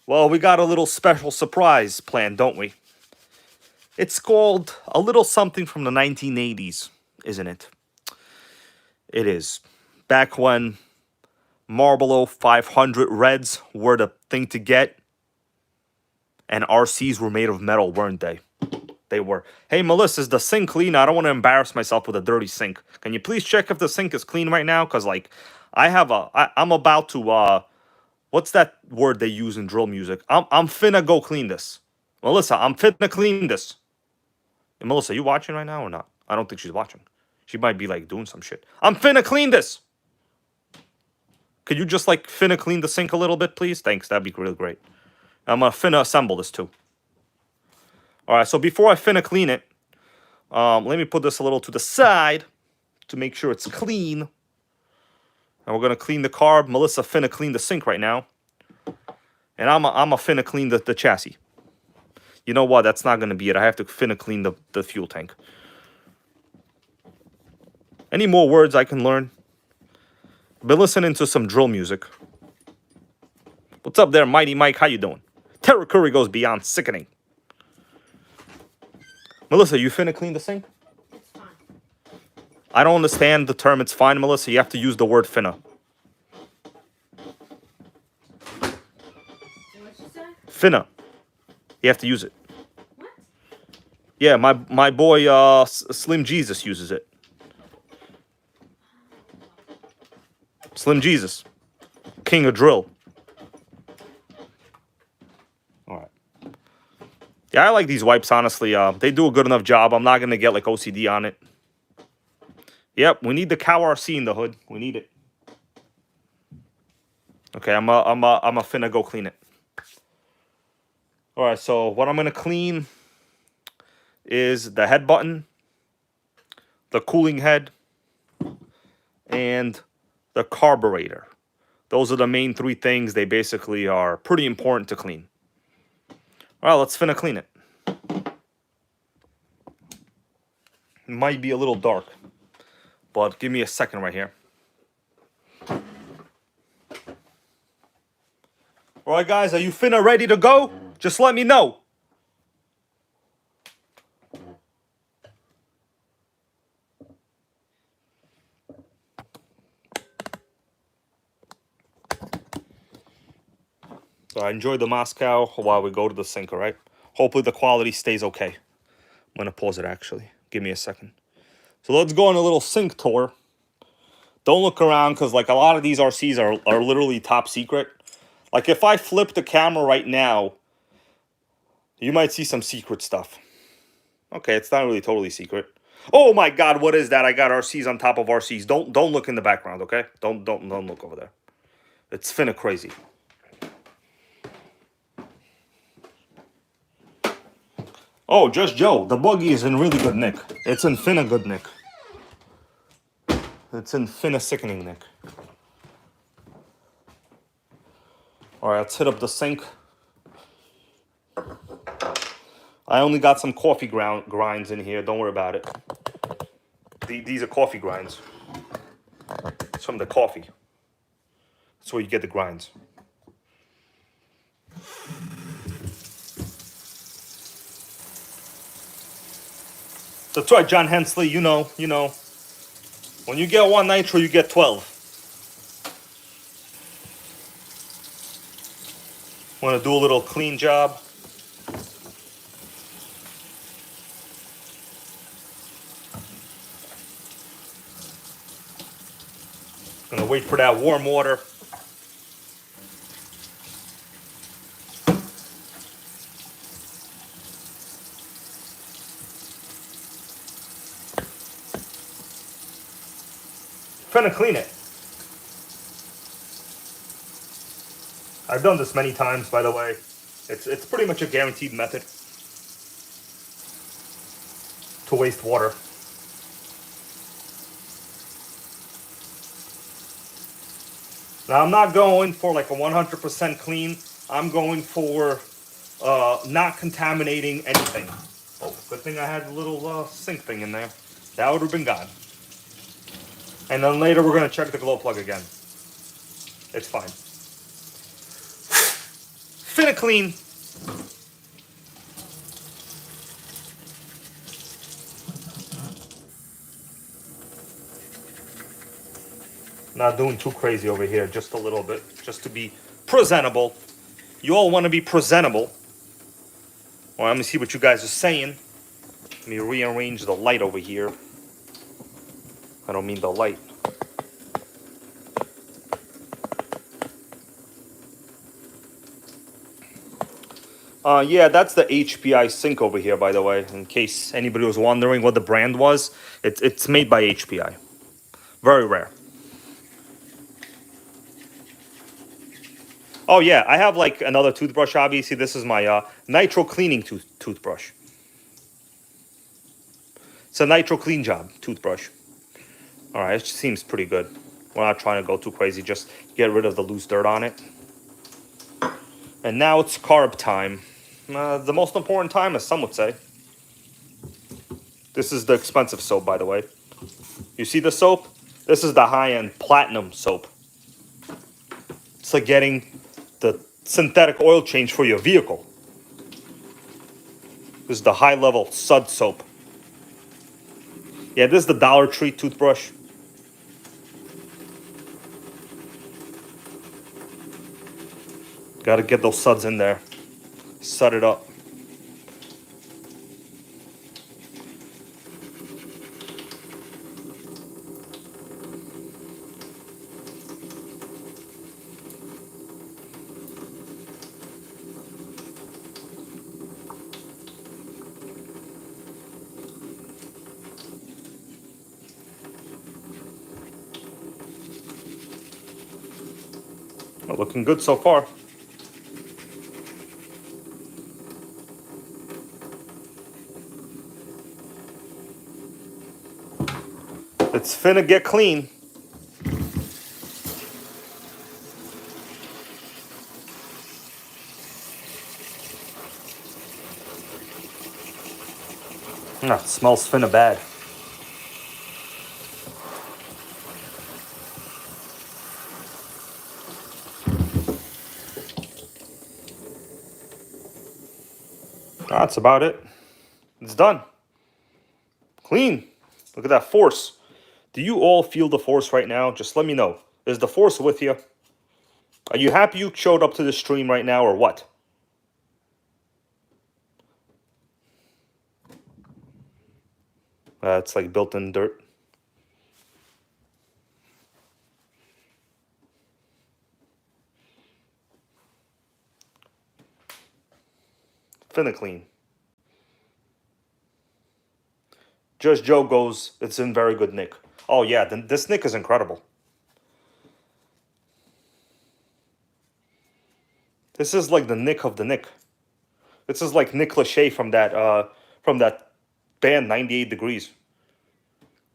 Well, we got a little special surprise planned, don't we? It's called a little something from the 1980s, isn't it? It is. Back when Marlboro 500 Reds were the thing to get. And RCs were made of metal, weren't they? They were. Hey, Melissa, is the sink clean? I don't want to embarrass myself with a dirty sink. Can you please check if the sink is clean right now? Because, like, I'm about to, what's that word they use in drill music? I'm finna go clean this. Melissa, I'm finna clean this. Hey, Melissa, you watching right now or not? I don't think she's watching. She might be, like, doing some shit. I'm finna clean this. Could you just, like, finna clean the sink a little bit, please? Thanks, that'd be really great. I'm finna assemble this, too. All right, so before I finna clean it, let me put this a little to the side to make sure it's clean. And we're going to clean the carb. Melissa finna clean the sink right now. And I'm a finna clean the chassis. You know what? That's not going to be it. I have to finna clean the fuel tank. Any more words I can learn? Been listening to some drill music. What's up there, Mighty Mike? How you doing? Terra Curry goes beyond sickening. Melissa, you finna clean the sink? It's fine. I don't understand the term it's fine, Melissa. You have to use the word finna. What'd you say? Finna. You have to use it. What? Yeah, my boy Slim Jesus uses it. Slim Jesus. King of drill. Yeah, I like these wipes, honestly. They do a good enough job. I'm not going to get, like, OCD on it. Yep, we need the cow RC in the hood. We need it. Okay, I'm finna go clean it. All right, so what I'm going to clean is the head button, the cooling head, and the carburetor. Those are the main three things. They basically are pretty important to clean. All right, let's finna clean it. It might be a little dark, but give me a second right here. All right, guys, are you finna ready to go? Just let me know. So I enjoy the Moscow while we go to the sink, all right? Hopefully the quality stays okay. I'm going to pause it, actually. Give me a second. So let's go on a little sink tour. Don't look around, because, like, a lot of these RCs are literally top secret. Like, if I flip the camera right now, you might see some secret stuff. Okay, it's not really totally secret. Oh, my God, what is that? I got RCs on top of RCs. Don't look in the background, okay? Don't look over there. It's finna crazy. Oh, just Joe. The buggy is in really good nick. It's in finna good nick. It's in finna sickening nick. Alright, let's hit up the sink. I only got some coffee grinds in here. Don't worry about it. These are coffee grinds. It's from the coffee. That's where you get the grinds. That's right, John Hensley. You know. When you get one Nitro, you get 12. Want to do a little clean job. Gonna wait for that warm water. Finna clean it. I've done this many times, by the way. It's pretty much a guaranteed method to waste water. Now I'm not going for like a 100% clean. I'm going for not contaminating anything. Oh, good thing I had a little sink thing in there. That would have been gone. And then later we're gonna check the glow plug again. It's fine. Finna clean. Not doing too crazy over here, just a little bit, just to be presentable. You all want to be presentable. Well, let me see what you guys are saying. Let me rearrange the light over here. I don't mean the light. Yeah, that's the HPI sink over here, by the way, in case anybody was wondering what the brand was. It's made by HPI. Very rare. Oh yeah, I have like another toothbrush, obviously. This is my Nitro cleaning toothbrush. It's a Nitro clean job toothbrush. Alright, it seems pretty good. We're not trying to go too crazy, just get rid of the loose dirt on it. And now it's carb time. The most important time, as some would say. This is the expensive soap, by the way. You see the soap? This is the high-end platinum soap. It's like getting the synthetic oil change for your vehicle. This is the high-level Sud soap. Yeah, this is the Dollar Tree toothbrush. Gotta get those suds in there. Sud it up. Well, looking good so far. It's finna get clean. It smells finna bad. That's about it. It's done. Clean. Look at that force. Do you all feel the force right now? Just let me know. Is the force with you? Are you happy you showed up to the stream right now or what? It's like built-in dirt. Finna clean. Just Joe goes, it's in very good nick. Oh yeah, this nick is incredible. This is like the nick of the nick. This is like Nick Lachey from that band 98 Degrees.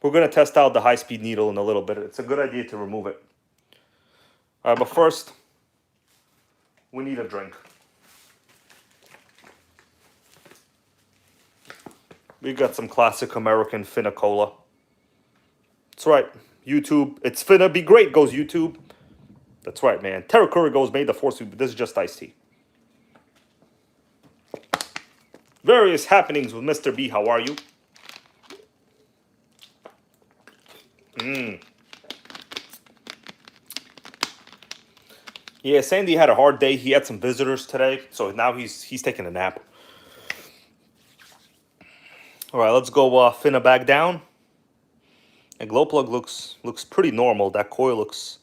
We're gonna test out the high-speed needle in a little bit. It's a good idea to remove it. But first, we need a drink. We got some classic American Finna Cola. That's right, YouTube. It's finna be great, goes YouTube. That's right, man. Terra Curry goes, made the force. This is just iced tea. Various happenings with Mr. B. How are you? Yeah, Sandy had a hard day. He had some visitors today, so now he's taking a nap. All right, let's go fin it back down. The glow plug looks pretty normal. That coil looks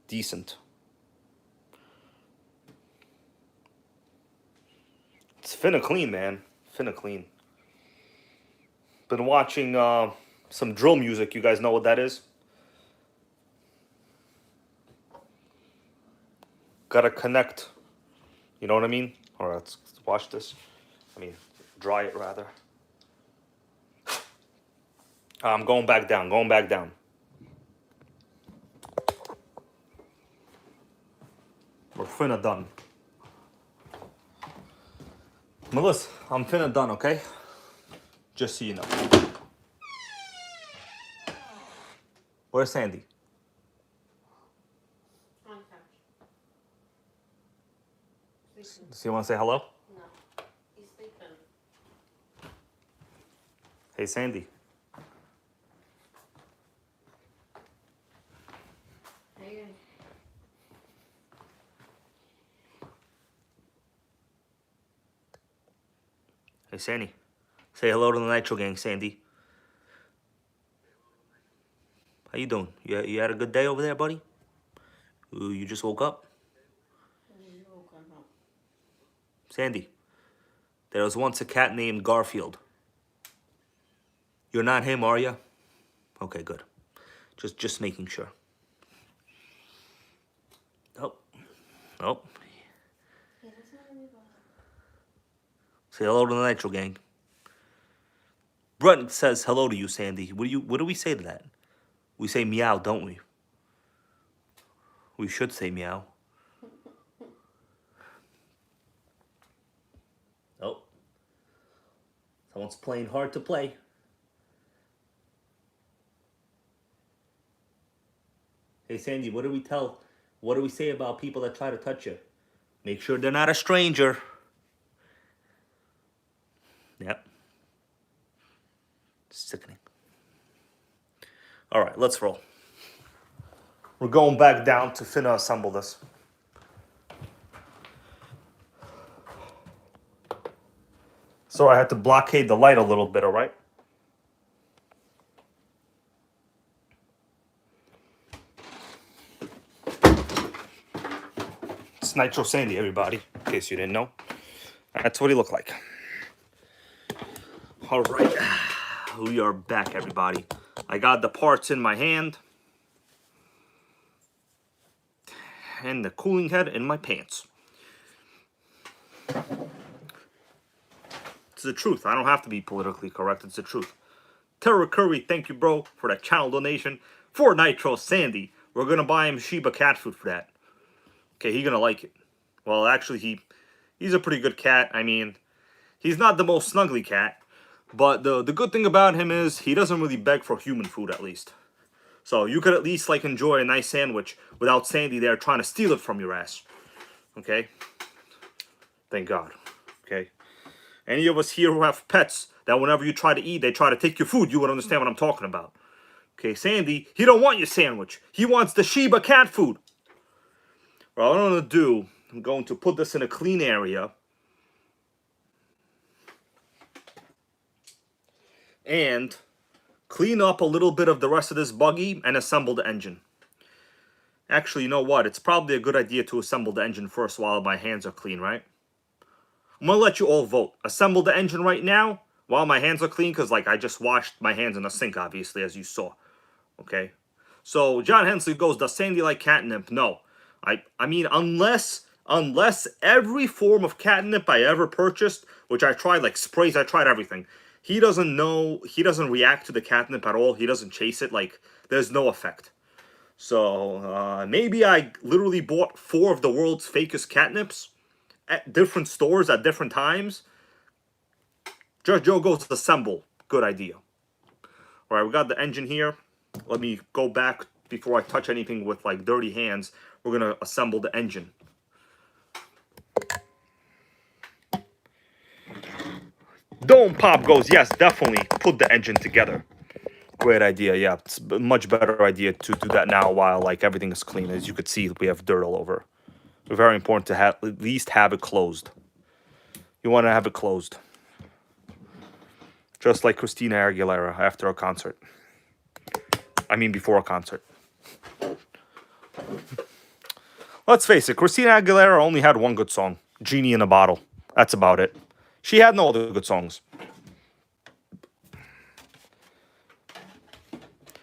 decent. It's finna clean, man. Finna clean. Been watching some drill music. You guys know what that is? Gotta connect. You know what I mean? All right, let's watch this. I mean, dry it rather. I'm going back down. Going back down. We're finna done. Melissa, I'm finna done, okay? Just so you know. Where's Sandy? On couch. Sleeping. So you wanna say hello? No. He's sleeping. Hey, Sandy. Hey, Hey, Sandy. Say hello to the Nitro Gang, Sandy. How you doing? You had a good day over there, buddy? Ooh, you just woke up? Sandy, there was once a cat named Garfield. You're not him, are you? Okay, good. Just making sure. Oh. Oh. Say hello to the Nitro Gang. Brent says hello to you, Sandy. What do we say to that? We say meow, don't we? We should say meow. Oh. Someone's playing hard to play. Hey, Sandy, what do we say about people that try to touch you? Make sure they're not a stranger. Yep. Sickening. All right, let's roll. We're going back down to finna assemble this. So I had to blockade the light a little bit, all right? It's Nitro Sandy, everybody, in case you didn't know. That's what he looked like. All right, we are back, everybody. I got the parts in my hand. And the cooling head in my pants. It's the truth. I don't have to be politically correct. It's the truth. Terra Curry, thank you, bro, for that channel donation. For Nitro Sandy. We're going to buy him Shiba cat food for that. Okay, he's going to like it. Well, actually, he's a pretty good cat. I mean, he's not the most snuggly cat. But the good thing about him is he doesn't really beg for human food, at least. So you could at least, like, enjoy a nice sandwich without Sandy there trying to steal it from your ass. Okay? Thank God. Okay? Any of us here who have pets that whenever you try to eat, they try to take your food, you would understand what I'm talking about. Okay, Sandy, he don't want your sandwich. He wants the Shiba cat food. Well, what I'm going to do, I'm going to put this in a clean area. And clean up a little bit of the rest of this buggy and assemble the engine. Actually, you know what? It's probably a good idea to assemble the engine first while my hands are clean, right? I'm going to let you all vote. Assemble the engine right now while my hands are clean because, like, I just washed my hands in the sink, obviously, as you saw. Okay? So, John Hensley goes, does Sandy like catnip? No. I mean, unless every form of catnip I ever purchased, which I tried, like sprays, I tried everything. He doesn't know, he doesn't react to the catnip at all. He doesn't chase it, like, there's no effect. So, maybe I literally bought 4 of the world's fakest catnips at different stores at different times. Judge Joe goes to assemble. Good idea. All right, we got the engine here. Let me go back before I touch anything with, like, dirty hands. We're going to assemble the engine. Dome Pop goes, yes, definitely put the engine together. Great idea, yeah. It's a much better idea to do that now while, like, everything is clean. As you could see, we have dirt all over. Very important to have at least have it closed. You want to have it closed. Just like Christina Aguilera after a concert. I mean, before a concert. Let's face it, Christina Aguilera only had one good song, Genie in a Bottle. That's about it. She had no other good songs.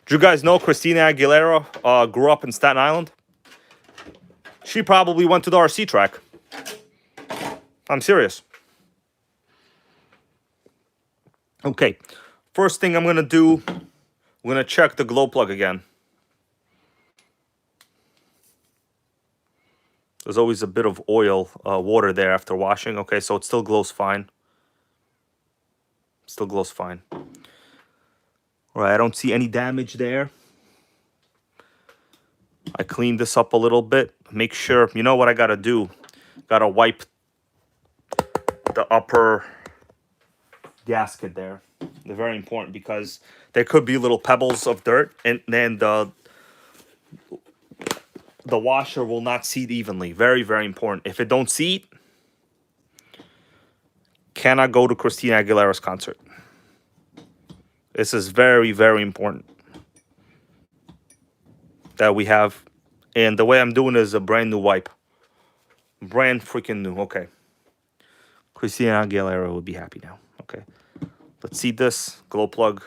Do you guys know Christina Aguilera grew up in Staten Island? She probably went to the RC track. I'm serious. Okay, first thing I'm going to do, I'm going to check the glow plug again. There's always a bit of oil, water there after washing. Okay, so it still glows fine. Still glows fine. All right, I don't see any damage there. I cleaned this up a little bit. Make sure, you know what I got to do? Got to wipe the upper gasket there. They're very important because there could be little pebbles of dirt, and then the washer will not seat evenly. Very, very important. If it don't seat, cannot go to Christina Aguilera's concert. This is very, very important that we have. And the way I'm doing is a brand new wipe. Brand freaking new. Okay. Christina Aguilera will be happy now. Okay. Let's seat this. Glow plug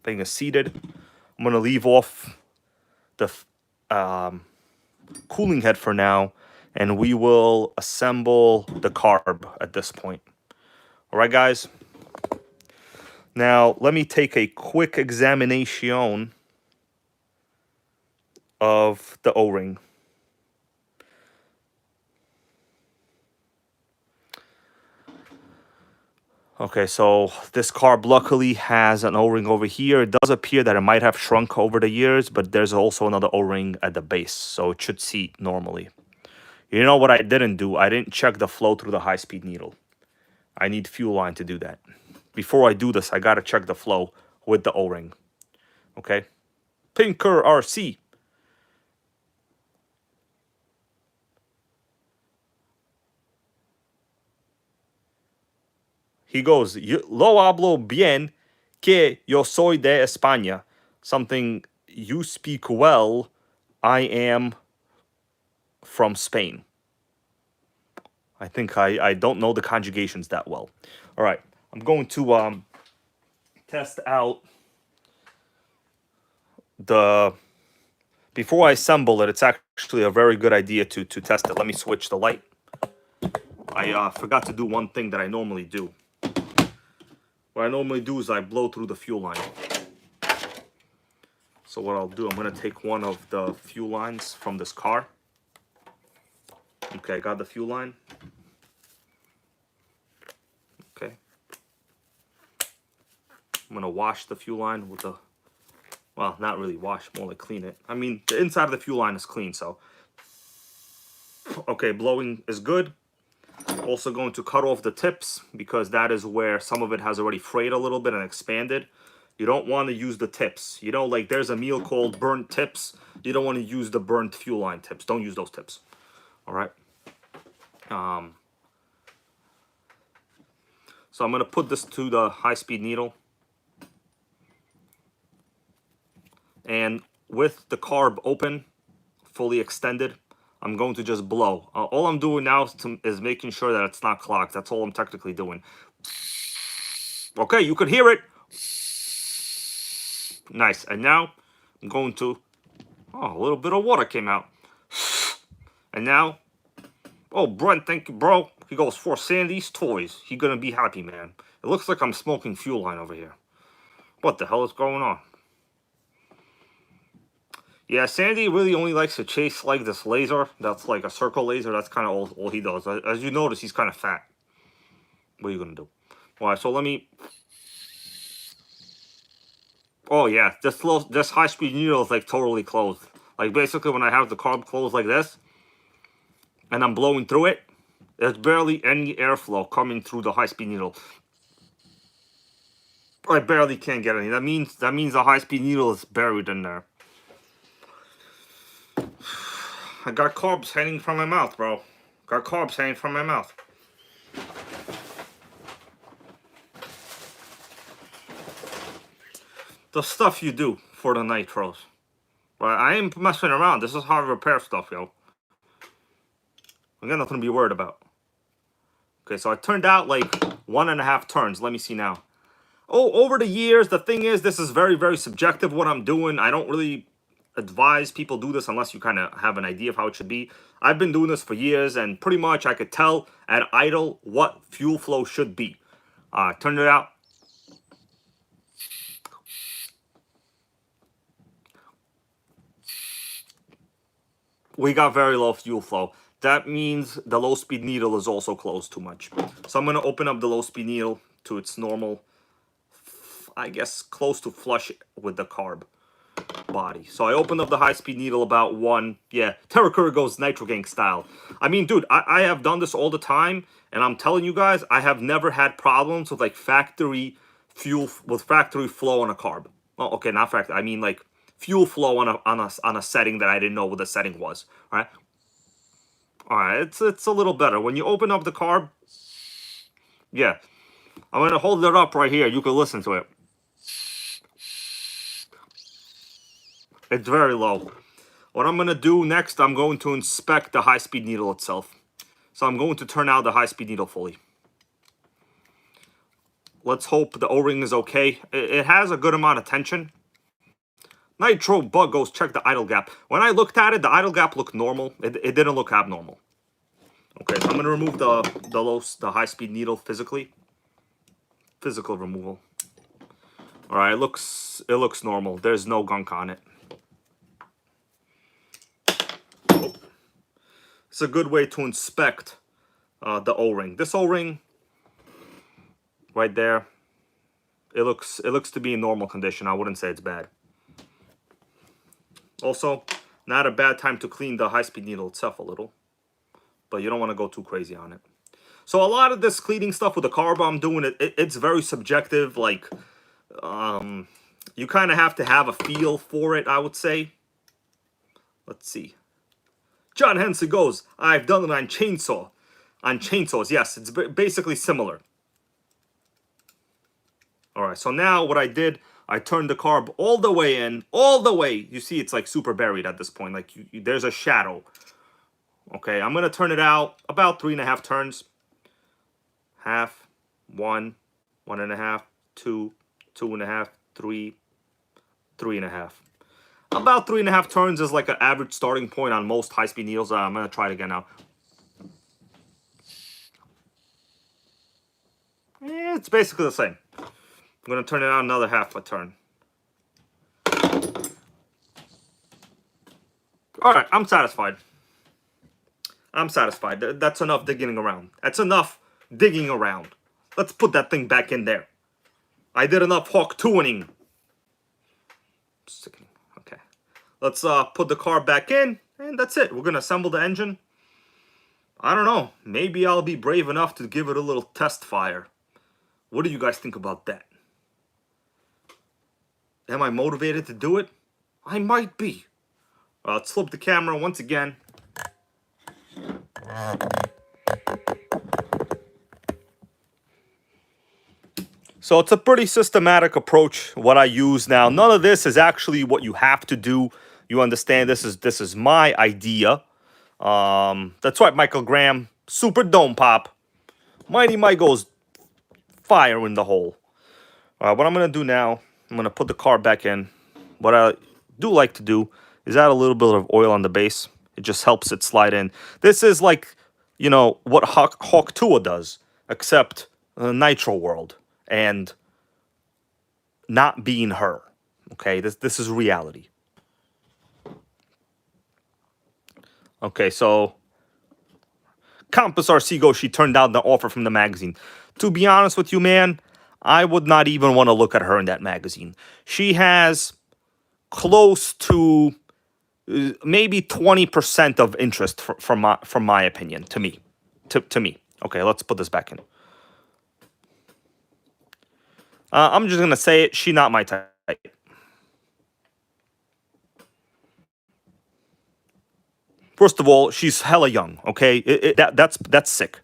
thing is seated. I'm going to leave off the cooling head for now, and we will assemble the carb at this point. All right, guys. Now, let me take a quick examination of the O-ring. Okay, so this carb luckily has an O-ring over here. It does appear that it might have shrunk over the years, but there's also another O-ring at the base, so it should seat normally. You know what I didn't do? I didn't check the flow through the high-speed needle. I need fuel line to do that. Before I do this, I gotta check the flow with the O-ring. Okay? Pinker RC. He goes, lo hablo bien que yo soy de España. Something, you speak well, I am from Spain. I think I don't know the conjugations that well. All right, I'm going to test out the... Before I assemble it, it's actually a very good idea to test it. Let me switch the light. I forgot to do one thing that I normally do. What I normally do is I blow through the fuel line. So what I'll do, I'm going to take one of the fuel lines from this car. Okay, I got the fuel line. Okay. I'm going to wash the fuel line with the... Well, not really wash, more like clean it. I mean, the inside of the fuel line is clean, so... Okay, blowing is good. Also going to cut off the tips because that is where some of it has already frayed a little bit and expanded. You don't want to use the tips. You know, like there's a meal called burnt tips. You don't want to use the burnt fuel line tips. Don't use those tips. All right. So I'm going to put this to the high-speed needle. And with the carb open, fully extended, I'm going to just blow. All I'm doing now is making sure that it's not clogged. That's all I'm technically doing. Okay, you could hear it. Nice. And now I'm going to... Oh, a little bit of water came out. And now... Oh, Brent, thank you, bro. He goes, for Sandy's toys. He gonna be happy, man. It looks like I'm smoking fuel line over here. What the hell is going on? Yeah, Sandy really only likes to chase like this laser. That's like a circle laser. That's kind of all he does. As you notice, he's kind of fat. What are you going to do? All right, so let me... Oh, yeah. This high-speed needle is like totally closed. Like basically when I have the carb closed like this, and I'm blowing through it, there's barely any airflow coming through the high-speed needle. I barely can't get any. That means the high-speed needle is buried in there. I got carbs hanging from my mouth, bro. Got carbs hanging from my mouth. The stuff you do for the nitros. Right, I ain't messing around. This is hard repair stuff, yo. I got nothing to be worried about. Okay, so it turned out like 1.5 turns. Let me see now. Oh, over the years, the thing is, this is very, very subjective what I'm doing. I don't really advise people do this unless you kind of have an idea of how it should be. I've been doing this for years, and pretty much I could tell at idle what fuel flow should be. Turned it out. We got very low fuel flow. That means the low speed needle is also closed too much. So I'm going to open up the low speed needle to its normal, I guess, close to flush with the carb body. So I opened up the high speed needle about 1. Yeah, TerraCurry goes NitroGang style. I mean, dude, I have done this all the time, and I'm telling you guys, I have never had problems with like factory fuel, with factory flow on a carb. Oh, okay, not factory. I mean like fuel flow on a setting that I didn't know what the setting was. All right, it's a little better when you open up the carb. Yeah, I'm gonna hold it up right here. You can listen to it. It's very low. What I'm gonna do next, I'm going to inspect the high speed needle itself. So I'm going to turn out the high speed needle fully. Let's hope the O-ring is okay. It has a good amount of tension. Nitro bug goes check the idle gap. When I looked at it, the idle gap looked normal. It didn't look abnormal. Okay, so I'm gonna remove the high speed needle physically. Physical removal. All right, it looks normal. There's no gunk on it. Oh. It's a good way to inspect the O-ring. This O-ring right there, it looks to be in normal condition. I wouldn't say it's bad. Also, not a bad time to clean the high-speed needle itself a little, but you don't want to go too crazy on it. So a lot of this cleaning stuff with the carb I'm doing, it's very subjective. Like, you kind of have to have a feel for it, I would say. Let's see. John Hensley goes, I've done it on chainsaw. On chainsaws, yes, it's basically similar. All right, so now what I did, I turned the carb all the way in, all the way. You see, it's like super buried at this point. Like there's a shadow. Okay, I'm gonna turn it out about 3.5 turns. Half, 1, 1.5, 2, 2.5, 3, 3.5. About 3.5 turns is like an average starting point on most high-speed needles. I'm gonna try it again now. It's basically the same. I'm going to turn it out another half a turn. All right, I'm satisfied. I'm satisfied. That's enough digging around. That's enough digging around. Let's put that thing back in there. I did enough hawk tuning. Okay. Let's put the car back in, and that's it. We're going to assemble the engine. I don't know. Maybe I'll be brave enough to give it a little test fire. What do you guys think about that? Am I motivated to do it? I might be. Let's flip the camera once again. So it's a pretty systematic approach, what I use now. None of this is actually what you have to do. You understand this is my idea. That's right, Michael Graham. Super Dome Pop. Mighty Mike goes fire in the hole. What I'm going to do now, I'm going to put the car back in. What I do like to do is add a little bit of oil on the base. It just helps it slide in. This is like, you know, what Hawk Tua does, except Nitro world and not being her. Okay, this is reality. Okay, so Compass RC goes, she turned down the offer from the magazine. To be honest with you, man, I would not even want to look at her in that magazine. She has close to maybe 20% of interest from my opinion, to me. To me. Okay, let's put this back in. I'm just going to say it. She not my type. First of all, she's hella young, okay? That's sick.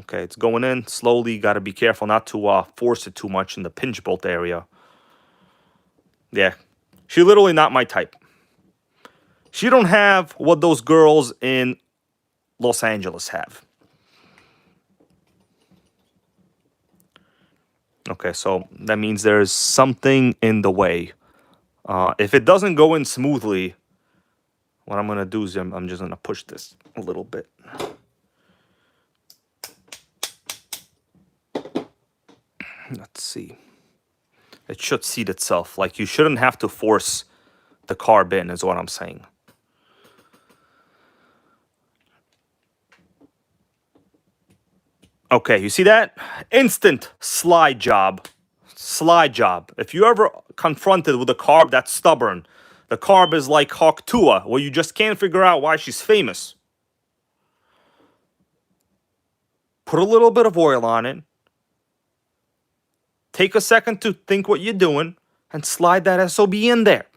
Okay, it's going in slowly. Got to be careful not to force it too much in the pinch bolt area. Yeah, she literally not my type. She don't have what those girls in Los Angeles have. Okay, so that means there's something in the way. If it doesn't go in smoothly, what I'm going to do is I'm just going to push this a little bit. Let's see. It should seat itself. Like, you shouldn't have to force the carb in, is what I'm saying. Okay, you see that? Instant slide job. Slide job. If you ever confronted with a carb that's stubborn, the carb is like Hawk Tua, where you just can't figure out why she's famous. Put a little bit of oil on it. Take a second to think what you're doing and slide that SOB in there.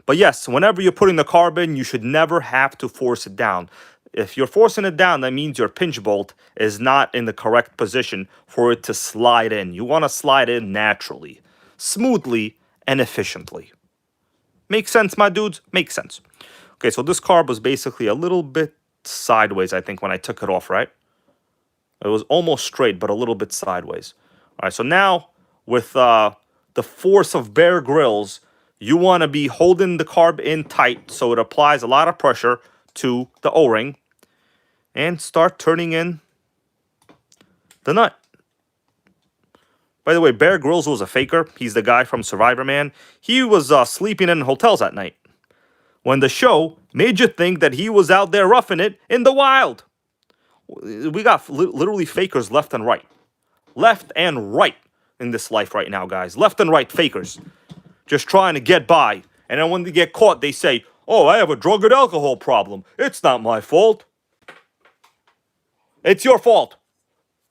But yes, whenever you're putting the carb in, you should never have to force it down. If you're forcing it down, that means your pinch bolt is not in the correct position for it to slide in. You want to slide in naturally, smoothly, and efficiently. Makes sense, my dudes? Makes sense. Okay, so this carb was basically a little bit sideways, I think, when I took it off, right? It was almost straight, but a little bit sideways. All right, so now with the force of Bear Grylls, you want to be holding the carb in tight so it applies a lot of pressure to the O-ring and start turning in the nut. By the way, Bear Grylls was a faker. He's the guy from Survivor Man. He was sleeping in hotels at night when the show made you think that he was out there roughing it in the wild. We got literally fakers left and right. Left and right in this life right now, guys. Left and right fakers. Just trying to get by. And then when they get caught, they say, oh, I have a drug and alcohol problem. It's not my fault. It's your fault.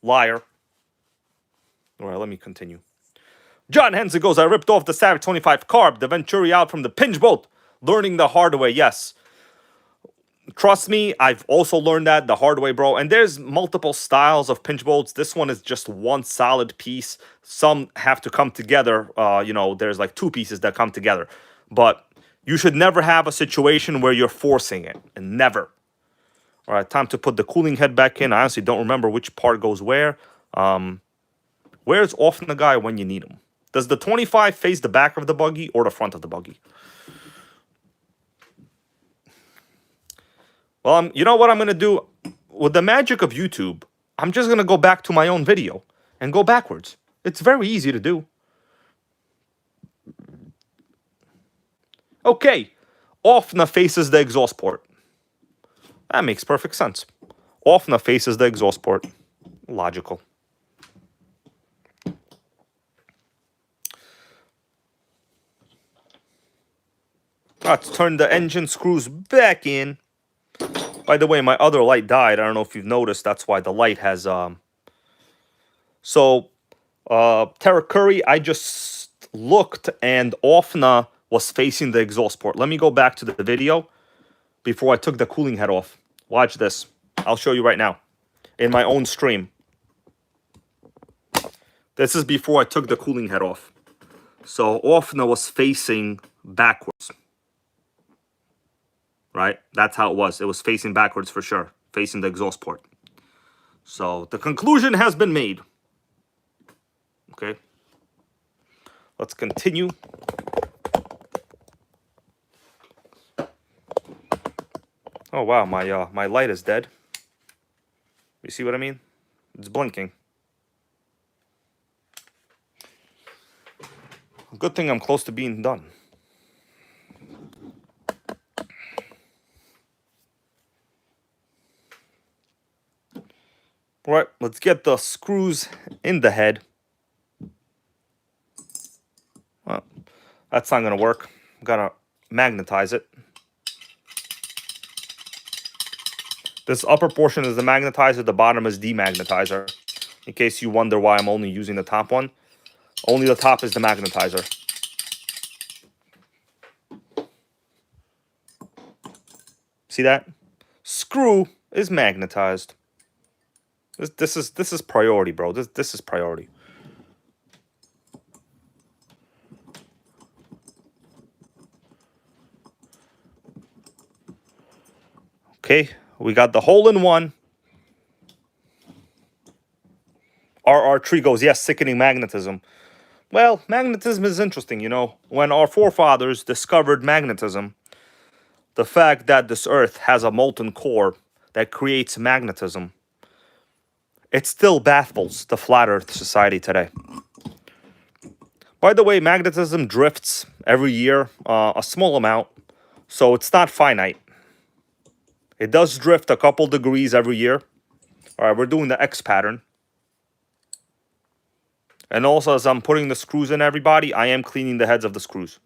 Liar. All right, let me continue. John Henson goes, I ripped off the Savage 25 carb, the Venturi out from the pinch bolt. Learning the hard way, yes. Trust me, I've also learned that the hard way, bro. And there's multiple styles of pinch bolts. This one is just one solid piece. Some have to come together. There's like two pieces that come together. But you should never have a situation where you're forcing it. And never. All right, time to put the cooling head back in. I honestly don't remember which part goes where. Where's Ofna guy when you need him? Does the 25 face the back of the buggy or the front of the buggy? Well, you know what I'm going to do? With the magic of YouTube, I'm just going to go back to my own video and go backwards. It's very easy to do. Okay, Ofna faces the exhaust port. That makes perfect sense. Ofna faces the exhaust port. Logical. Let's turn the engine screws back in. By the way, my other light died. I don't know if you've noticed. That's why the light has... Tara Curry, I just looked and Ofna was facing the exhaust port. Let me go back to the video before I took the cooling head off. Watch this. I'll show you right now in my own stream. This is before I took the cooling head off. So Ofna was facing backwards. Right? That's how it was. It was facing backwards for sure. Facing the exhaust port. So the conclusion has been made. Okay. Let's continue. Oh wow, my light is dead. You see what I mean? It's blinking. Good thing I'm close to being done. All right, let's get the screws in the head. Well, that's not going to work. I'm going to magnetize it. This upper portion is the magnetizer. The bottom is demagnetizer. In case you wonder why I'm only using the top one. Only the top is the magnetizer. See that? Screw is magnetized. This is priority, bro. This is priority. Okay, we got the hole-in-one. RR3 goes, yes, sickening magnetism. Well, magnetism is interesting, you know. When our forefathers discovered magnetism, the fact that this Earth has a molten core that creates magnetism, it still baffles the Flat Earth Society today. By the way, magnetism drifts every year, a small amount, so it's not finite. It does drift a couple degrees every year. All right, we're doing the X pattern. And also, as I'm putting the screws in, everybody, I am cleaning the heads of the screws.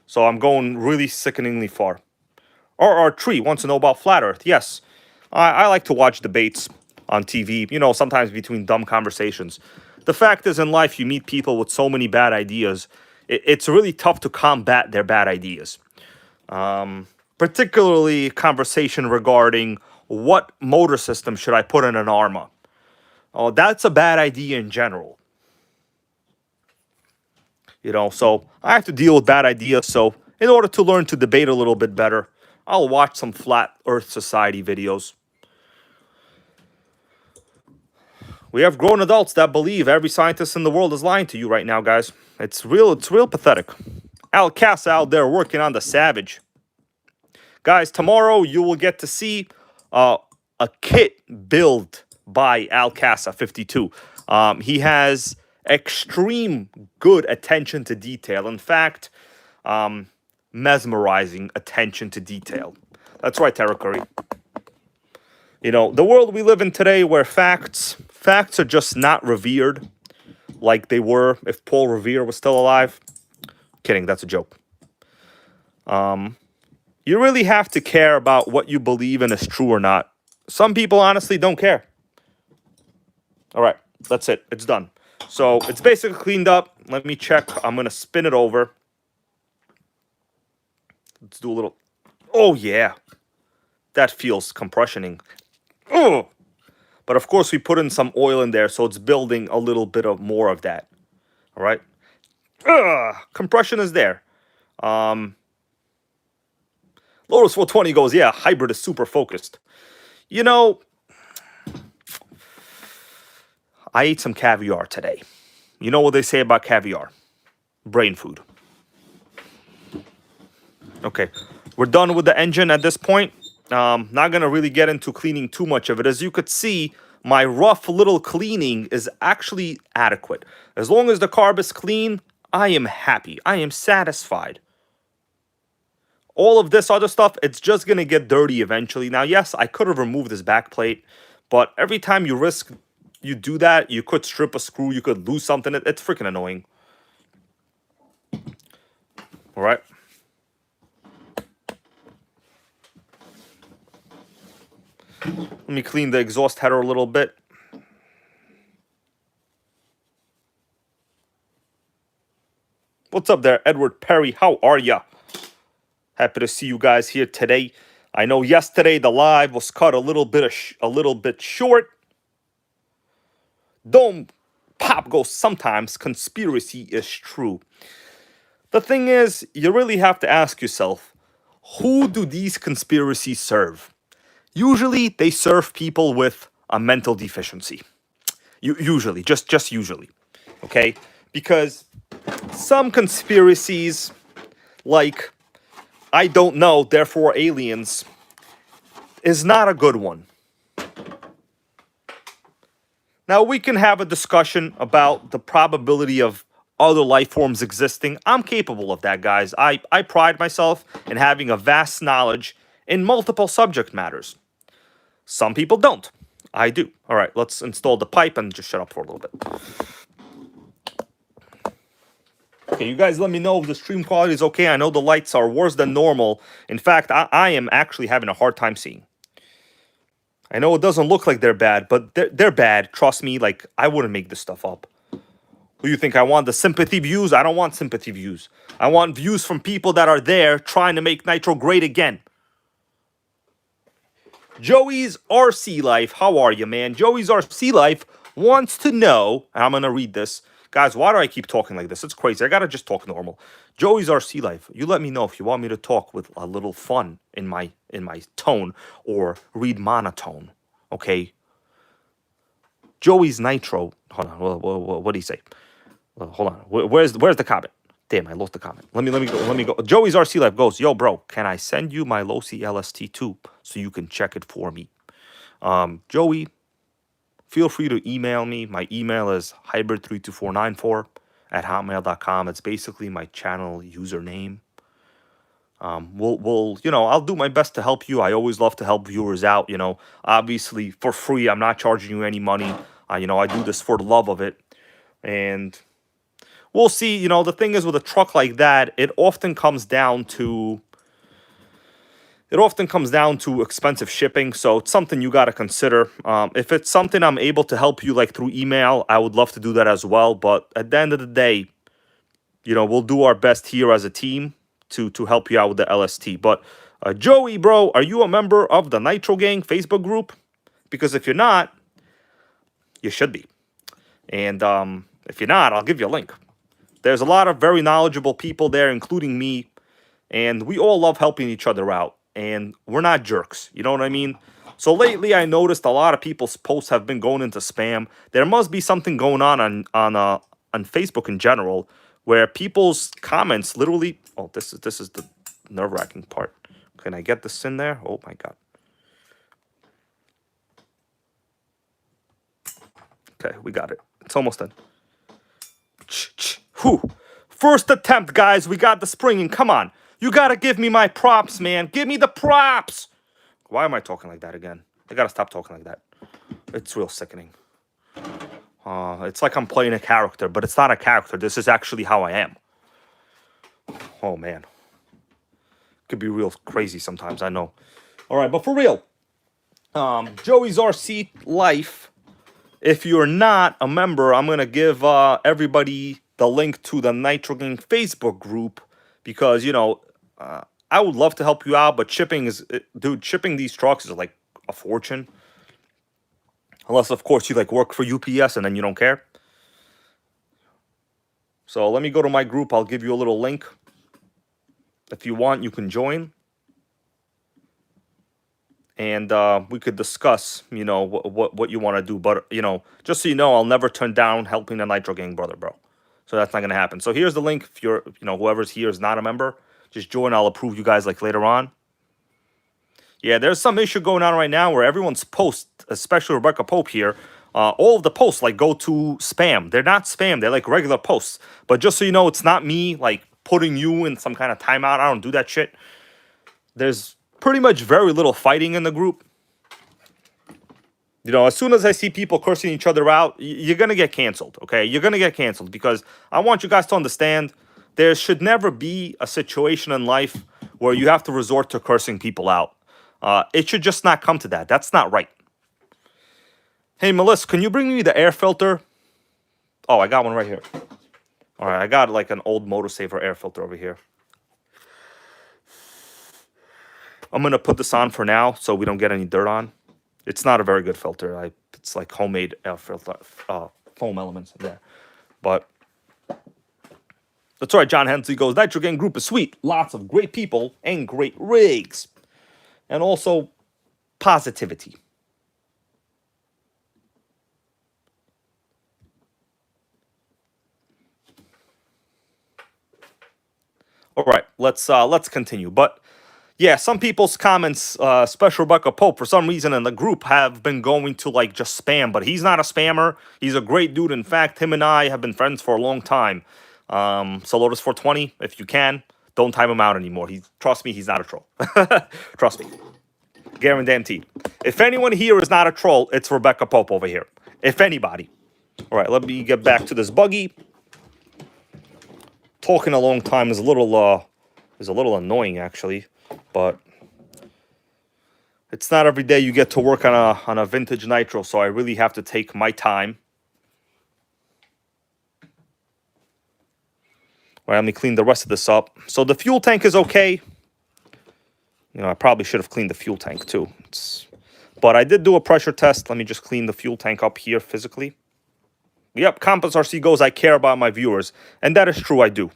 So I'm going really sickeningly far. RR3 wants to know about Flat Earth. Yes, I like to watch debates on TV, you know, sometimes between dumb conversations. The fact is, in life, you meet people with so many bad ideas. It's really tough to combat their bad ideas. Particularly conversation regarding what motor system should I put in an Arma. Oh, that's a bad idea in general. You know, so I have to deal with bad ideas. So in order to learn to debate a little bit better, I'll watch some Flat Earth Society videos. We have grown adults that believe every scientist in the world is lying to you right now, guys. It's real pathetic. Al Casa out there working on the Savage. Guys, tomorrow you will get to see a kit build by Al Casa 52. He has extreme good attention to detail. In fact, mesmerizing attention to detail. That's right, Terra Curry. You know, the world we live in today where facts are just not revered like they were if Paul Revere was still alive. Kidding, that's a joke. You really have to care about what you believe in is true or not. Some people honestly don't care. All right, that's it. It's done. So it's basically cleaned up. Let me check. I'm going to spin it over. Let's do a little. Oh, yeah. That feels compressioning. Oh. But of course, we put in some oil in there, so it's building a little bit of more of that. All right. Compression is there. Lotus 420 goes, yeah, hybrid is super focused. You know, I ate some caviar today. You know what they say about caviar? Brain food. Okay, we're done with the engine at this point. Not going to really get into cleaning too much of it. As you could see, my rough little cleaning is actually adequate. As long as the carb is clean, I am happy. I am satisfied. All of this other stuff, it's just going to get dirty eventually. Now, yes, I could have removed this back plate, but every time you do that, you could strip a screw, you could lose something. It's freaking annoying. All right. Let me clean the exhaust header a little bit. What's up there, Edward Perry? How are ya? Happy to see you guys here today. I know yesterday the live was cut a little bit short. Dome Pop goes, sometimes conspiracy is true. The thing is, you really have to ask yourself, who do these conspiracies serve? Usually, they serve people with a mental deficiency. Usually, just usually, okay? Because some conspiracies, like, I don't know, therefore aliens, is not a good one. Now, we can have a discussion about the probability of other life forms existing. I'm capable of that, guys. I pride myself in having a vast knowledge in multiple subject matters. Some people don't. I do. All right, let's install the pipe and just shut up for a little bit. Okay, you guys let me know if the stream quality is okay. I know the lights are worse than normal. In fact, I am actually having a hard time seeing. I know it doesn't look like they're bad, but they're bad. Trust me, like, I wouldn't make this stuff up. Who you think I want? The sympathy views? I don't want sympathy views. I want views from people that are there trying to make Nitro great again. Joey's RC Life. How are you, man? Joey's RC Life wants to know, and I'm going to read this. Guys, why do I keep talking like this? It's crazy. I got to just talk normal. Joey's RC Life. You let me know if you want me to talk with a little fun in my tone or read monotone. Okay? Joey's Nitro. Hold on. What do you say? Hold on. Where's the comment? Damn, I lost the comment. Let me go. Joey's RC Life goes, yo, bro, can I send you my Losi LST2 so you can check it for me? Joey, feel free to email me. My email is hybrid32494 at hotmail.com. It's basically my channel username. We'll I'll do my best to help you. I always love to help viewers out, obviously for free. I'm not charging you any money. I do this for the love of it. And we'll see. The thing is with a truck like that, it often comes down to expensive shipping. So it's something you got to consider. If it's something I'm able to help you like through email, I would love to do that as well. But at the end of the day, we'll do our best here as a team to help you out with the LST. But Joey, bro, are you a member of the NitroGang Facebook group? Because if you're not, you should be. And if you're not, I'll give you a link. There's a lot of very knowledgeable people there, including me. And we all love helping each other out. And we're not jerks. You know what I mean? So lately, I noticed a lot of people's posts have been going into spam. There must be something going on Facebook in general, where people's comments literally. Oh, this is the nerve-wracking part. Can I get this in there? Oh my god. Okay, we got it. It's almost done. Whew. First attempt, guys. We got the springing. Come on. You gotta give me my props, man. Give me the props. Why am I talking like that again? I gotta stop talking like that. It's real sickening. It's like I'm playing a character, but it's not a character. This is actually how I am. Oh, man. Could be real crazy sometimes, I know. All right, but for real. Joey's RC Life. If you're not a member, I'm going to give everybody the link to the NitroGang Facebook group. Because, I would love to help you out, but shipping these trucks is like a fortune. Unless, of course, you like work for UPS and then you don't care. So let me go to my group. I'll give you a little link. If you want, you can join. And we could discuss, what you want to do. But, just so you know, I'll never turn down helping the NitroGang brother, bro. So that's not going to happen. So here's the link. If you're, whoever's here is not a member, just join. I'll approve you guys like later on. Yeah, there's some issue going on right now where everyone's posts, especially Rebecca Pope here, all of the posts like go to spam. They're not spam. They're like regular posts. But just so you know, it's not me like putting you in some kind of timeout. I don't do that shit. There's pretty much very little fighting in the group. As soon as I see people cursing each other out, you're going to get canceled, okay? You're going to get canceled because I want you guys to understand there should never be a situation in life where you have to resort to cursing people out. It should just not come to that. That's not right. Hey, Melissa, can you bring me the air filter? Oh, I got one right here. All right, I got like an old Motor Saver air filter over here. I'm going to put this on for now so we don't get any dirt on. It's not a very good filter. It's like homemade air filter, foam elements in there. But that's all right. John Hensley goes, NitroGang group is sweet. Lots of great people and great rigs. And also positivity. All right, let's continue. But yeah, some people's comments, especially Rebecca Pope, for some reason in the group have been going to like just spam. But he's not a spammer. He's a great dude. In fact, him and I have been friends for a long time. So Lotus 420, if you can, don't time him out anymore. Trust me, he's not a troll. Trust me. Guaranteed. If anyone here is not a troll, it's Rebecca Pope over here. If anybody. All right, let me get back to this buggy. Talking a long time is a little annoying actually, but it's not every day you get to work on a vintage Nitro, so I really have to take my time. All right, let me clean the rest of this up. So the fuel tank is okay. I probably should have cleaned the fuel tank too. But I did do a pressure test. Let me just clean the fuel tank up here physically. Yep, Compass RC goes, I care about my viewers. And that is true, I do.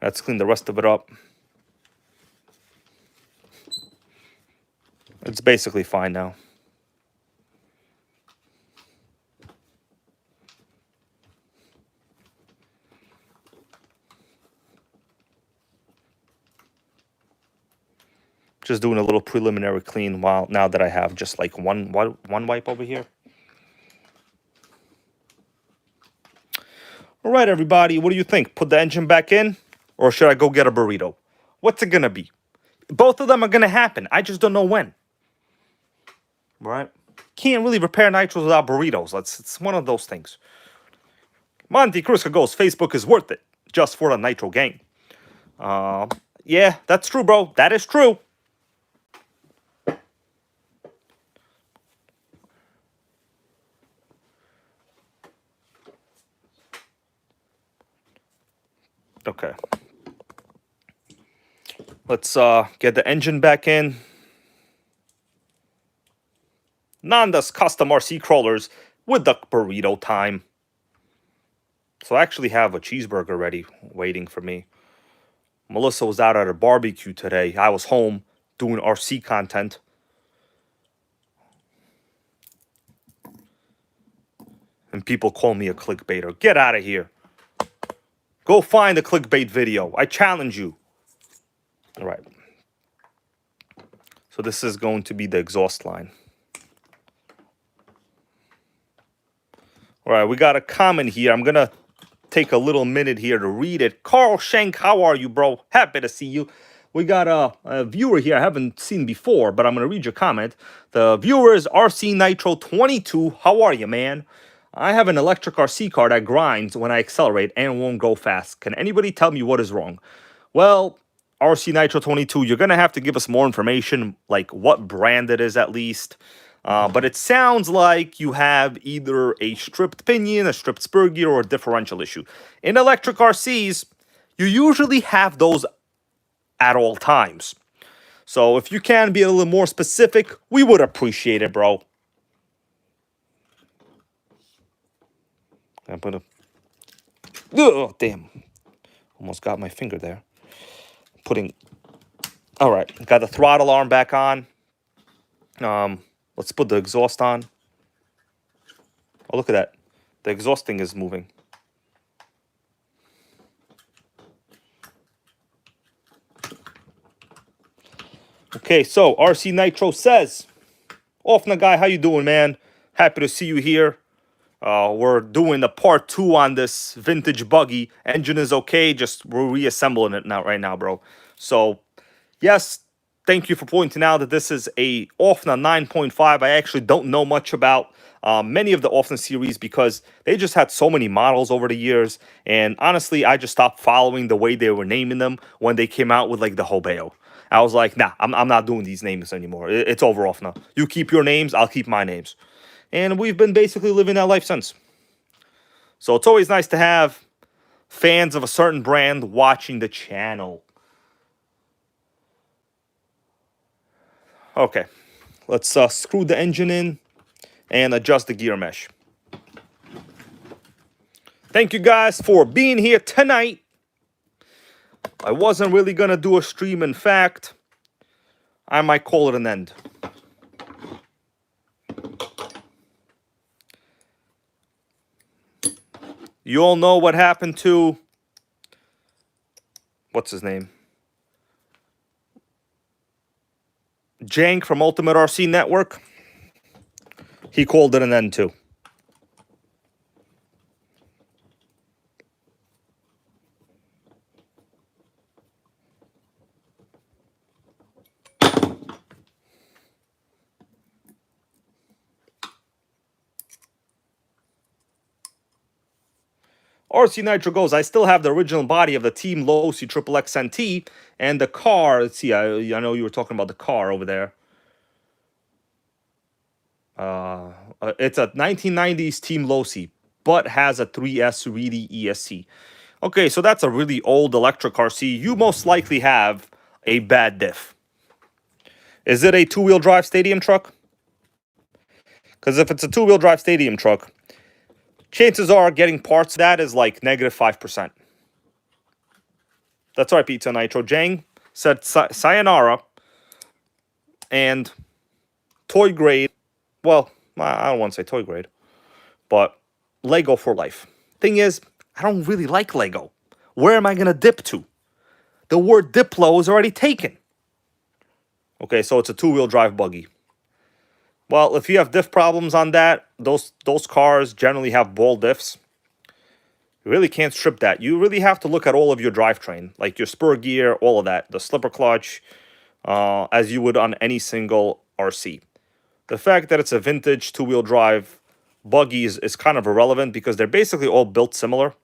Let's clean the rest of it up. It's basically fine now. Just doing a little preliminary clean now that I have just like one wipe over here. All right, everybody, what do you think? Put the engine back in, or should I go get a burrito? What's it gonna be? Both of them are gonna happen. I just don't know when. Right? Can't really repair nitros without burritos. It's one of those things. Monty Kruska goes, Facebook is worth it just for the Nitro gang. Yeah, that's true, bro. That is true. Okay. Let's get the engine back in. Nanda's custom RC crawlers with the burrito time. So I actually have a cheeseburger ready, waiting for me. Melissa was out at a barbecue today. I was home doing RC content. And people call me a clickbaiter. Get out of here. Go find a clickbait video. I challenge you. All right. So this is going to be the exhaust line. All right, we got a comment here. I'm going to take a little minute here to read it. Carl Schenk, how are you, bro? Happy to see you. We got a viewer here I haven't seen before, but I'm going to read your comment. The viewer is RC Nitro 22. How are you, man? I have an electric RC car that grinds when I accelerate and won't go fast. Can anybody tell me what is wrong? Well, RC Nitro 22, you're going to have to give us more information, like what brand it is at least. But it sounds like you have either a stripped pinion, a stripped spur gear, or a differential issue. In electric RCs, you usually have those at all times. So if you can be a little more specific, we would appreciate it, bro. I put a... Oh, damn. Almost got my finger there. Putting... All right, got the throttle arm back on. Let's put the exhaust on. Oh, look at that. The exhaust thing is moving. Okay, so RC Nitro says, Ofna guy, how you doing, man? Happy to see you here. We're doing the part 2 on this vintage buggy. Engine is okay, just we're reassembling it right now, bro. So, yes, thank you for pointing out that this is a Ofna 9.5. I actually don't know much about many of the Ofna series because they just had so many models over the years. And honestly, I just stopped following the way they were naming them when they came out with like the Hobeo. I was like, nah, I'm not doing these names anymore. It's over, Ofna. You keep your names, I'll keep my names. And we've been basically living that life since. So it's always nice to have fans of a certain brand watching the channel. Okay, let's screw the engine in and adjust the gear mesh. Thank you guys for being here tonight. I wasn't really going to do a stream. In fact, I might call it an end. You all know what happened to... What's his name? Jank from Ultimate RC Network. He called it an end too. RC Nitro goes, I still have the original body of the Team Losi XXXNT and the car. Let's see, I know you were talking about the car over there. It's a 1990s Team Losi, but has a 3S Reedy ESC. Okay, so that's a really old electric RC. You most likely have a bad diff. Is it a two-wheel drive stadium truck? Because if it's a two-wheel drive stadium truck, chances are getting parts of that is like negative 5%. That's right, Pizza NitroGang said sayonara and toy grade. Well, I don't want to say toy grade, but Lego for life. Thing is, I don't really like Lego. Where am I going to dip to? The word Diplo is already taken. Okay, so it's a two-wheel drive buggy. Well, if you have diff problems on that, those cars generally have ball diffs. You really can't strip that. You really have to look at all of your drivetrain, like your spur gear, all of that, the slipper clutch, as you would on any single RC. The fact that it's a vintage two-wheel drive buggy is kind of irrelevant because they're basically all built similar.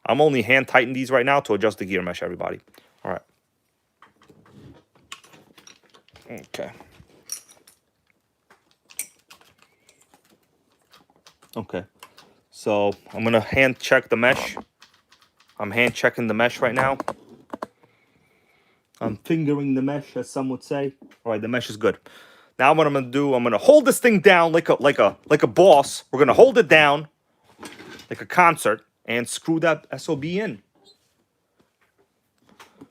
I'm only hand tightening these right now to adjust the gear mesh, everybody. All right. Okay. Okay. So I'm going to hand check the mesh. I'm hand checking the mesh right now. I'm fingering the mesh, as some would say. All right, the mesh is good. Now what I'm going to do, I'm going to hold this thing down like a boss. We're going to hold it down like a concert and screw that SOB in.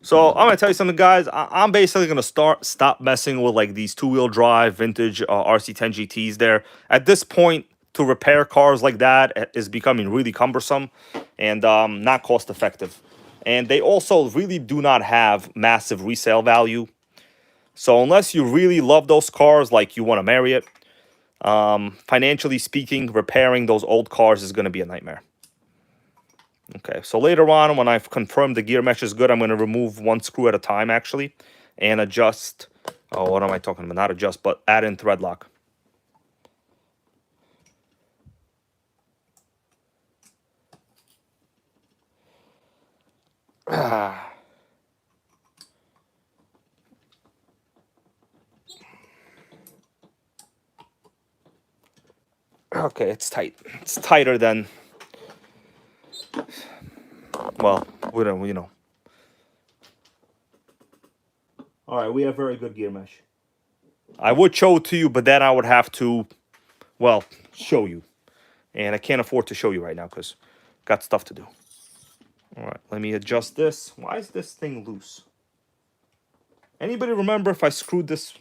So I'm going to tell you something, guys. I'm basically going to stop messing with like these two-wheel drive vintage RC10 GTs there. At this point, to repair cars like that is becoming really cumbersome and not cost effective. And they also really do not have massive resale value. So unless you really love those cars, like you want to marry it, financially speaking, repairing those old cars is going to be a nightmare. Okay, so later on, when I've confirmed the gear mesh is good, I'm going to remove one screw at a time, actually, and adjust. Oh, what am I talking about? Not adjust, but add in thread lock. Okay, it's tight. It's tighter than, well, we don't, you know. All right, we have very good gear mesh. I would show it to you, but then I would have to, well, show you. And I can't afford to show you right now because got stuff to do. All right, let me adjust this. Why is this thing loose? Anybody remember if I screwed this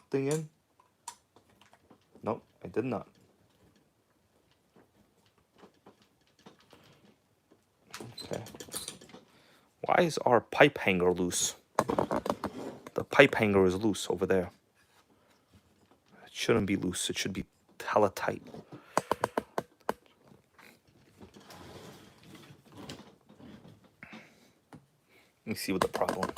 thing in? Nope, I did not. Okay. Why is our pipe hanger loose? The pipe hanger is loose over there. It shouldn't be loose. It should be hella tight. Let me see what the problem.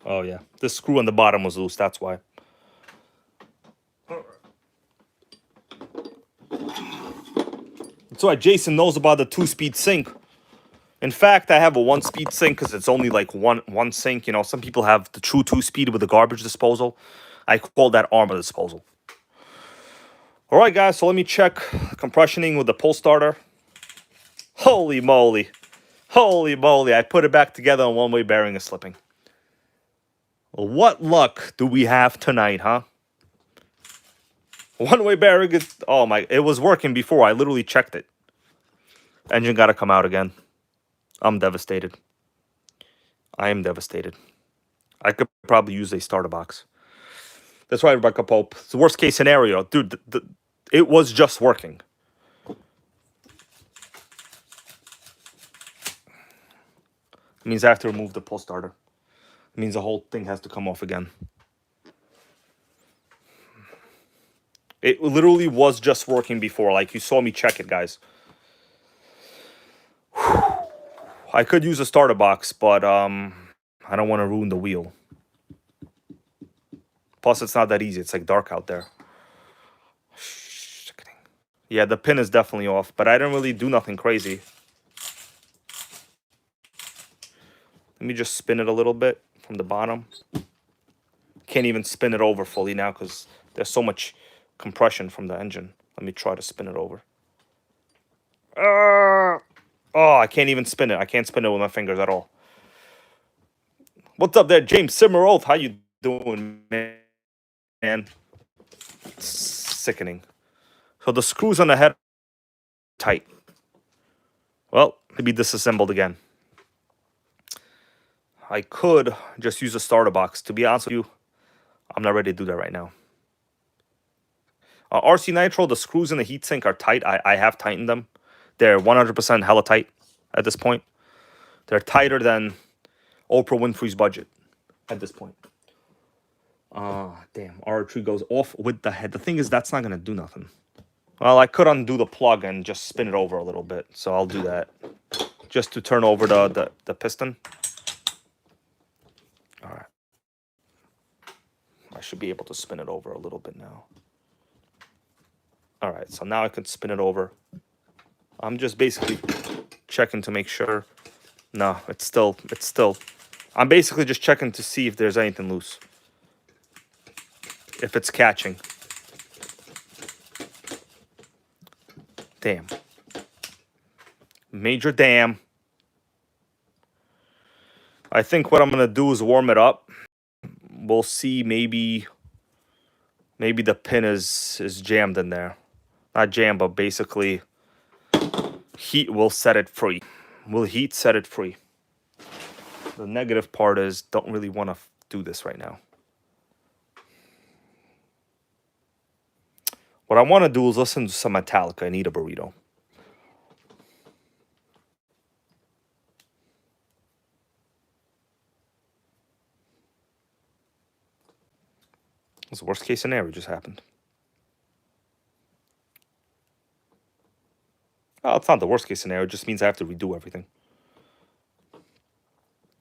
Oh yeah, this screw on the bottom was loose. That's why. That's why Jason knows about the 2-speed sink. In fact, I have a 1-speed sink because it's only like one sink. You know, some people have the true 2-speed with the garbage disposal. I call that armor disposal. All right, guys. So let me check compressioning with the pull starter. Holy moly! Holy moly! I put it back together and one-way bearing is slipping. Well, what luck do we have tonight, huh? One-way bearing is... Oh my... It was working before. I literally checked it. Engine got to come out again. I'm devastated. I am devastated. I could probably use a starter box. That's right, Rebecca Pope. It's the worst case scenario. Dude, it was just working. It means I have to remove the pull starter. It means the whole thing has to come off again. It literally was just working before. Like, you saw me check it, guys. I could use a starter box, but I don't want to ruin the wheel. Plus, it's not that easy. It's like dark out there. Yeah, the pin is definitely off, but I didn't really do nothing crazy. Let me just spin it a little bit from the bottom. Can't even spin it over fully now because there's so much compression from the engine. Let me try to spin it over. Oh, I can't even spin it. I can't spin it with my fingers at all. What's up there, James Simmeroth? How you doing, man? Sickening. So the screws on the head are tight. Well, to be disassembled again. I could just use a starter box. To be honest with you, I'm not ready to do that right now. RC Nitro, the screws in the heatsink are tight. I have tightened them. They're 100% hella tight at this point. They're tighter than Oprah Winfrey's budget at this point. Damn, R3 goes off with the head. The thing is, that's not going to do nothing. Well, I could undo the plug and just spin it over a little bit. So I'll do that. Just to turn over the piston. All right. I should be able to spin it over a little bit now. All right, so now I can spin it over. I'm just basically checking to make sure. No, it's still. I'm basically just checking to see if there's anything loose. If it's catching. Damn. Major damn. I think what I'm gonna do is warm it up. We'll see. Maybe the pin is jammed in there. Not jammed, but basically heat will set it free. Will heat set it free? The negative part is don't really want to do this right now. What I want to do is listen to some Metallica and eat a burrito. It's the worst case scenario just happened. Oh, it's not the worst case scenario. It just means I have to redo everything.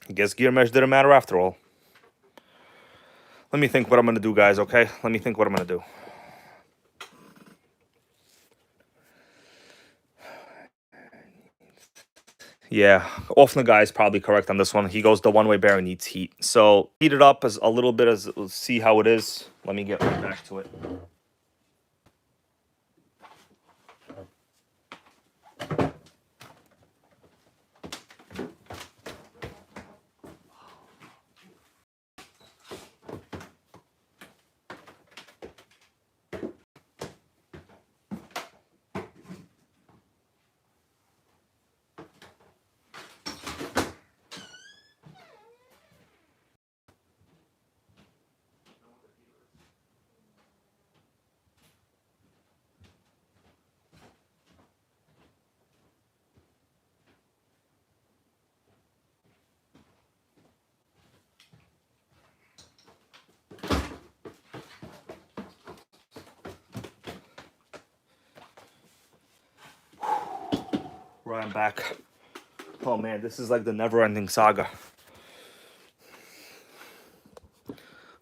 I guess gear mesh didn't matter after all. Let me think what I'm going to do, guys, okay? Let me think what I'm going to do. Yeah, Ofna guy is probably correct on this one. He goes, the one-way bearing needs heat. So heat it up as a little bit, as see how it is. Let me get right back to it. Right, I'm back. Oh man, this is like the never-ending saga. Let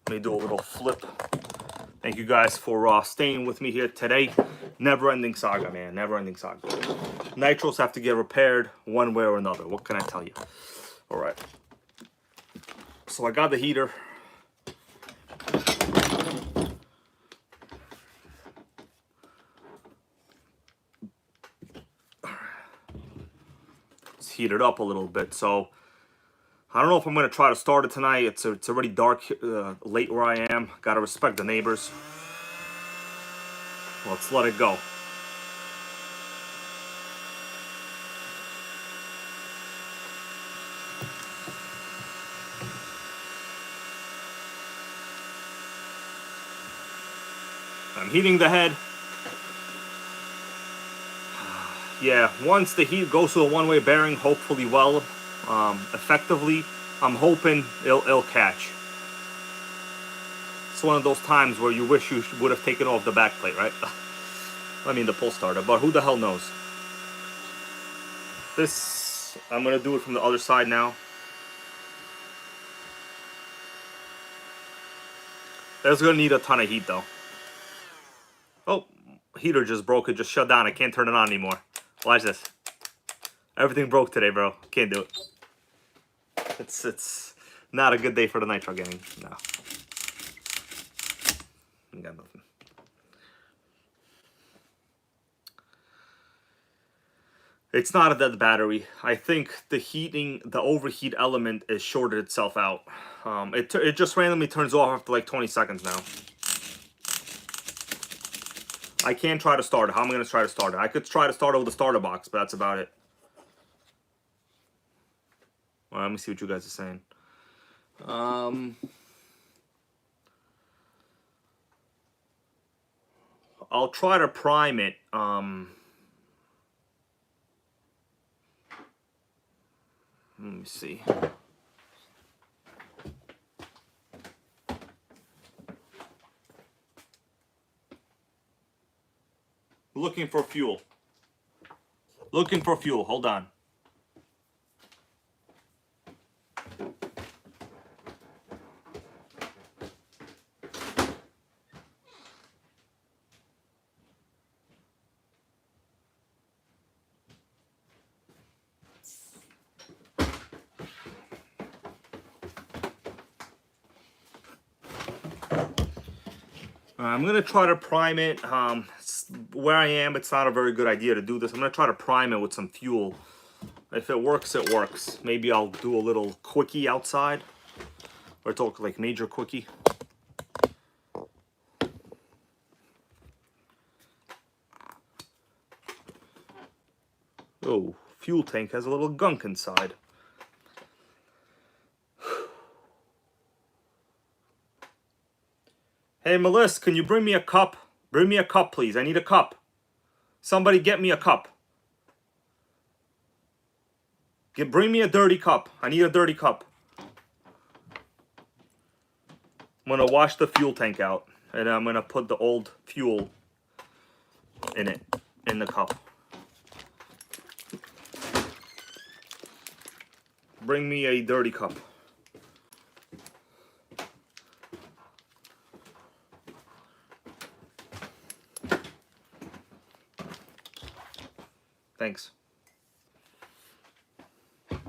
me do a little flip. Thank you guys for staying with me here today. Never-ending saga, man. Never-ending saga. Nitros have to get repaired one way or another. What can I tell you? All right. So I got the heater. Heat it up a little bit. So I don't know if I'm going to try to start it tonight. It's already dark, late where I am. Got to respect the neighbors. Let's let it go. I'm heating the head. Yeah, once the heat goes to the one-way bearing, hopefully well, effectively, I'm hoping it'll catch. It's one of those times where you wish you would have taken off the back plate, right? I mean the pull starter, but who the hell knows? This, I'm going to do it from the other side now. That's going to need a ton of heat though. Oh, heater just broke. It just shut down. I can't turn it on anymore. Watch this. Everything broke today, bro. Can't do it. It's not a good day for the Nitro gang. No. We got nothing. It's not a dead battery. I think the overheat element is shorted itself out. It just randomly turns off after like 20 seconds now. I can't try to start it. How am I going to try to start it? I could try to start it with the starter box, but that's about it. Well, let me see what you guys are saying. I'll try to prime it. Let me see. Looking for fuel. Looking for fuel. Hold on. I'm going to try to prime it. Where I am, it's not a very good idea to do this. I'm going to try to prime it with some fuel. If it works, it works. Maybe I'll do a little quickie outside. Or talk like major quickie. Oh, fuel tank has a little gunk inside. Hey, Melissa, can you bring me a cup? Bring me a cup, please. I need a cup. Somebody get me a cup. Bring me a dirty cup. I need a dirty cup. I'm going to wash the fuel tank out. And I'm going to put the old fuel in it, in the cup. Bring me a dirty cup. Thanks. Okay,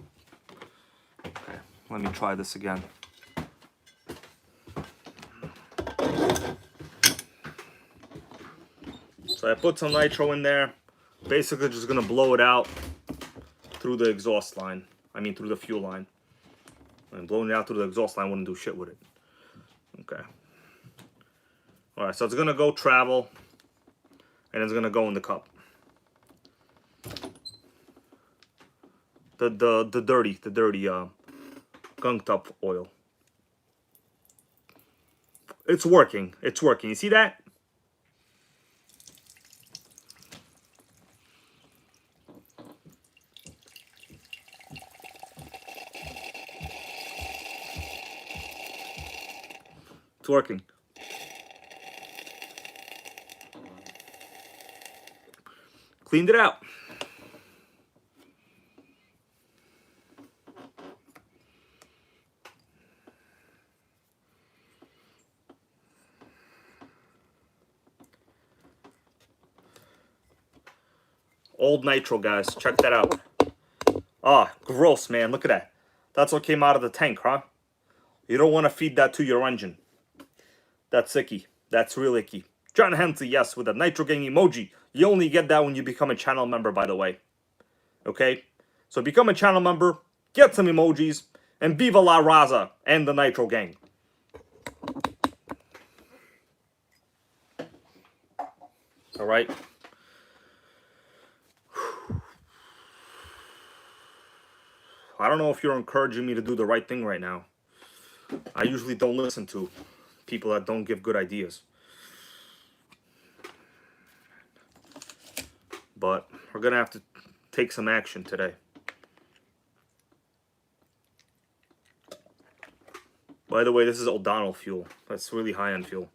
let me try this again. So I put some nitro in there. Basically just gonna blow it out through the exhaust line. I mean through the fuel line. And blowing it out through the exhaust line wouldn't do shit with it. Okay. Alright, so it's gonna go travel. And it's gonna go in the cup. The dirty gunked up oil. It's working. It's working. You see that? It's working. Cleaned it out. Old nitro, guys. Check that out. Ah, gross, man. Look at that. That's what came out of the tank, huh? You don't want to feed that to your engine. That's icky. That's real icky. John Hensley, yes, with a NitroGang emoji. You only get that when you become a channel member, by the way. Okay? So become a channel member, get some emojis, and viva la raza and the NitroGang. Alright? I don't know if you're encouraging me to do the right thing right now. I usually don't listen to people that don't give good ideas. But we're going to have to take some action today. By the way, this is O'Donnell fuel. That's really high-end fuel.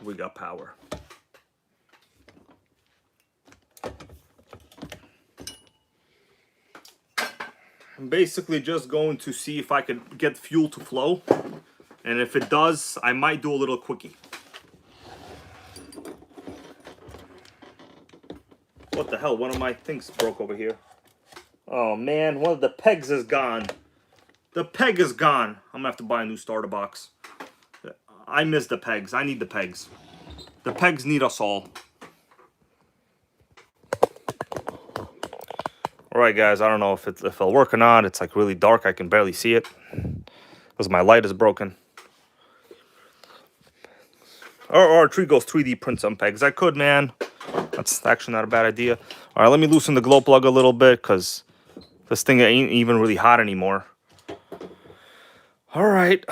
We got power. I'm basically just going to see if I can get fuel to flow. And if it does, I might do a little quickie. What the hell? One of my things broke over here. Oh man, one of the pegs is gone. The peg is gone. I'm gonna have to buy a new starter box. I miss the pegs. I need the pegs. The pegs need us all. Alright guys, I don't know if it'll work or not. It's like really dark. I can barely see it. Because my light is broken. Or Trigos 3D print some pegs. I could, man. That's actually not a bad idea. Alright, let me loosen the glow plug a little bit, because this thing ain't even really hot anymore. Alright.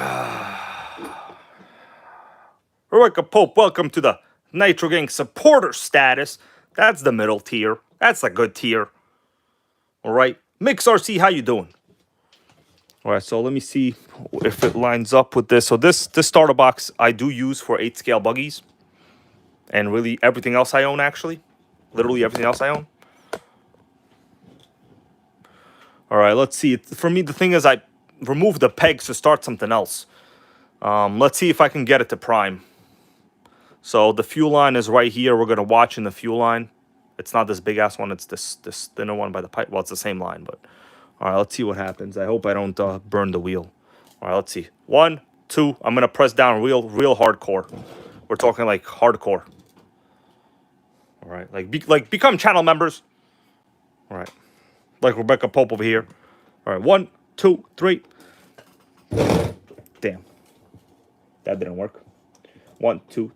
Rebecca Pope, welcome to the NitroGang supporter status. That's the middle tier. That's a good tier. Alright. Mix RC, how you doing? Alright, so let me see if it lines up with this. So this starter box I do use for 8 scale buggies. And really everything else I own, actually. Literally everything else I own. Alright, let's see. For me, the thing is I removed the pegs to start something else. Let's see if I can get it to prime. So the fuel line is right here. We're going to watch in the fuel line. It's not this big-ass one. It's this thinner one by the pipe. Well, it's the same line, but... Alright, let's see what happens. I hope I don't burn the wheel. Alright, let's see. 1, 2. I'm going to press down real hardcore. We're talking like hardcore. Alright, like become channel members. Alright. Like Rebecca Pope over here. Alright, 1, 2, 3. Damn. That didn't work. 1, 2.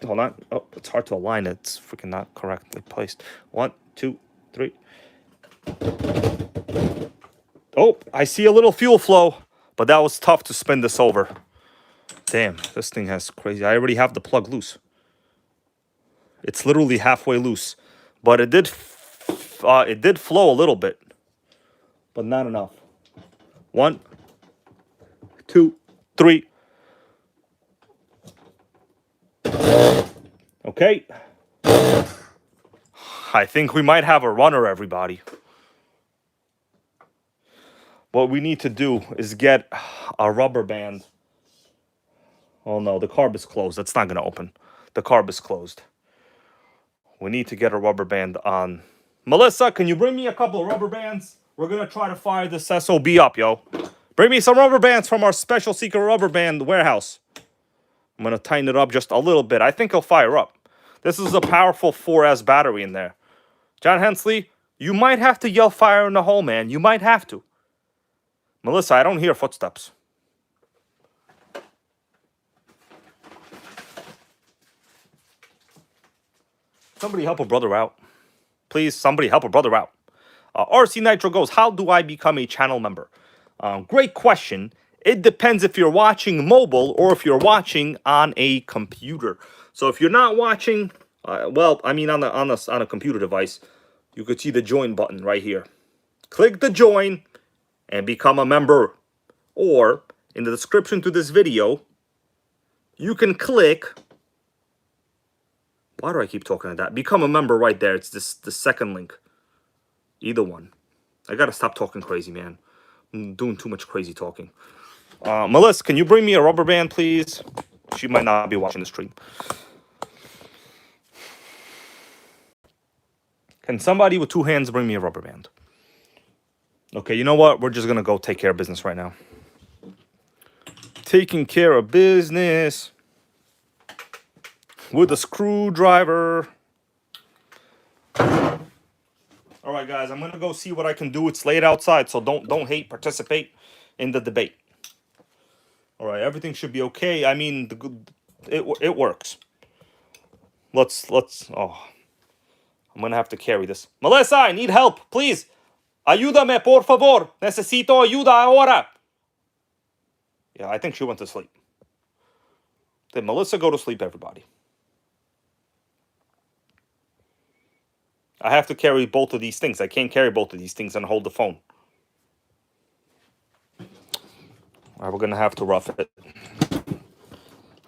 Hold on. Oh, it's hard to align it. It's freaking not correctly placed. 1, 2, 3. Oh, I see a little fuel flow, but that was tough to spin this over. Damn, this thing has crazy. I already have the plug loose. It's literally halfway loose, but it did flow a little bit, but not enough. 1, 2, 3. Okay. I think we might have a runner, everybody. What we need to do is get a rubber band. Oh no, the carb is closed. That's not going to open. The carb is closed. We need to get a rubber band on. Melissa, can you bring me a couple of rubber bands? We're going to try to fire this SOB up, yo. Bring me some rubber bands from our special secret rubber band warehouse. I'm going to tighten it up just a little bit. I think it'll fire up. This is a powerful 4S battery in there. John Hensley, you might have to yell fire in the hole, man. You might have to. Melissa, I don't hear footsteps. Somebody help a brother out. Please, somebody help a brother out. RC Nitro goes, how do I become a channel member? Great question. It depends if you're watching mobile or if you're watching on a computer. So if you're not watching, well, I mean on a computer device, you could see the join button right here. Click the join and become a member. Or in the description to this video, you can click. Why do I keep talking like that? Become a member right there. It's the second link. Either one. I gotta stop talking crazy, man. I'm doing too much crazy talking. Melissa, can you bring me a rubber band, please? She might not be watching the stream. Can somebody with 2 hands bring me a rubber band? Okay, you know what? We're just gonna go take care of business right now. Taking care of business with a screwdriver. All right, guys, I'm gonna go see what I can do. It's late outside, so don't hate. Participate in the debate. All right, everything should be okay. I mean, it works. Let's. Oh, I'm gonna have to carry this. Melissa, I need help, please. Ayúdame, por favor. Necesito ayuda ahora. Yeah, I think she went to sleep. Did Melissa go to sleep, everybody? I have to carry both of these things. I can't carry both of these things and hold the phone. All right, we're going to have to rough it.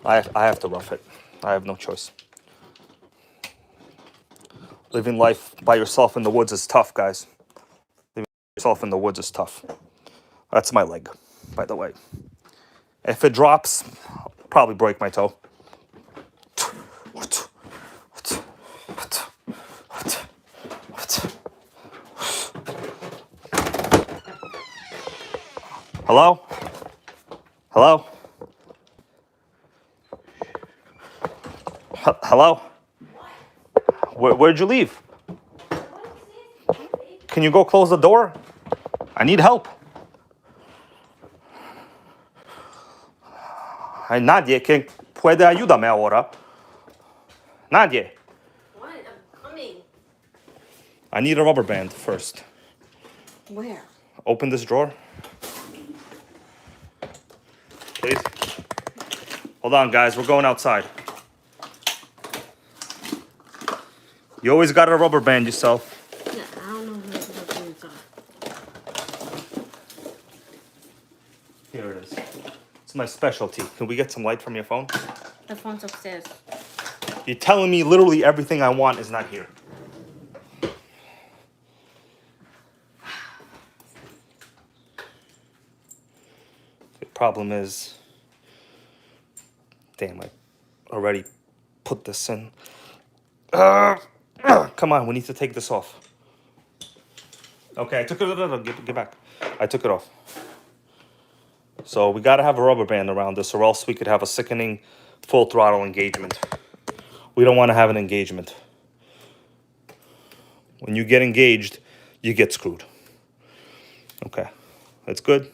I have to rough it. I have no choice. Living life by yourself in the woods is tough, guys. yourself in the woods is tough. That's my leg, by the way. If it drops, I'll probably break my toe. Hello? Hello? Hello? Where'd you leave? Can you go close the door? I need help. Ay, nadie que puede ayudarme ahora. Nadie. What? I'm coming. I need a rubber band first. Where? Open this drawer. Please. Hold on, guys. We're going outside. You always got a rubber band yourself. Yeah, I don't know where the things are. Here it is. It's my specialty. Can we get some light from your phone? The phone's upstairs. You're telling me literally everything I want is not here. The problem is, damn, I already put this in. Come on, we need to take this off. Okay, I took it. No, get back. I took it off. So we gotta have a rubber band around this, or else we could have a sickening full throttle engagement. We don't want to have an engagement. When you get engaged, you get screwed. Okay, that's good.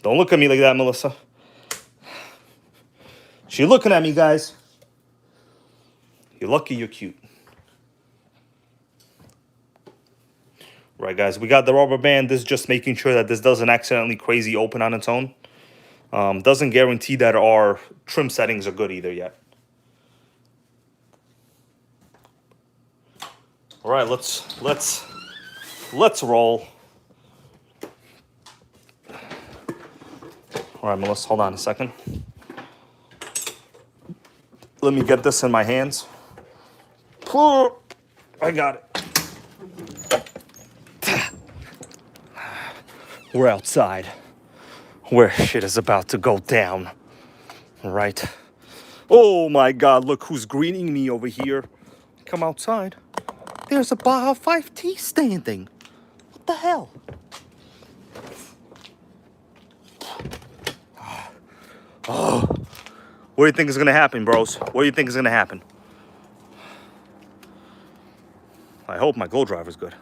Don't look at me like that, Melissa. She's looking at me, guys. You're lucky you're cute. Right, guys, we got the rubber band. This is just making sure that this doesn't accidentally crazy open on its own. Doesn't guarantee that our trim settings are good either yet. All right, let's roll. All right, Melissa, hold on a second. Let me get this in my hands. I got it. We're outside, where shit is about to go down. All right. Oh my God, look who's greeting me over here. Come outside. There's a Baja 5T standing. What the hell? Oh. What do you think is gonna happen, bros? What do you think is gonna happen? I hope my Gold Driver's good.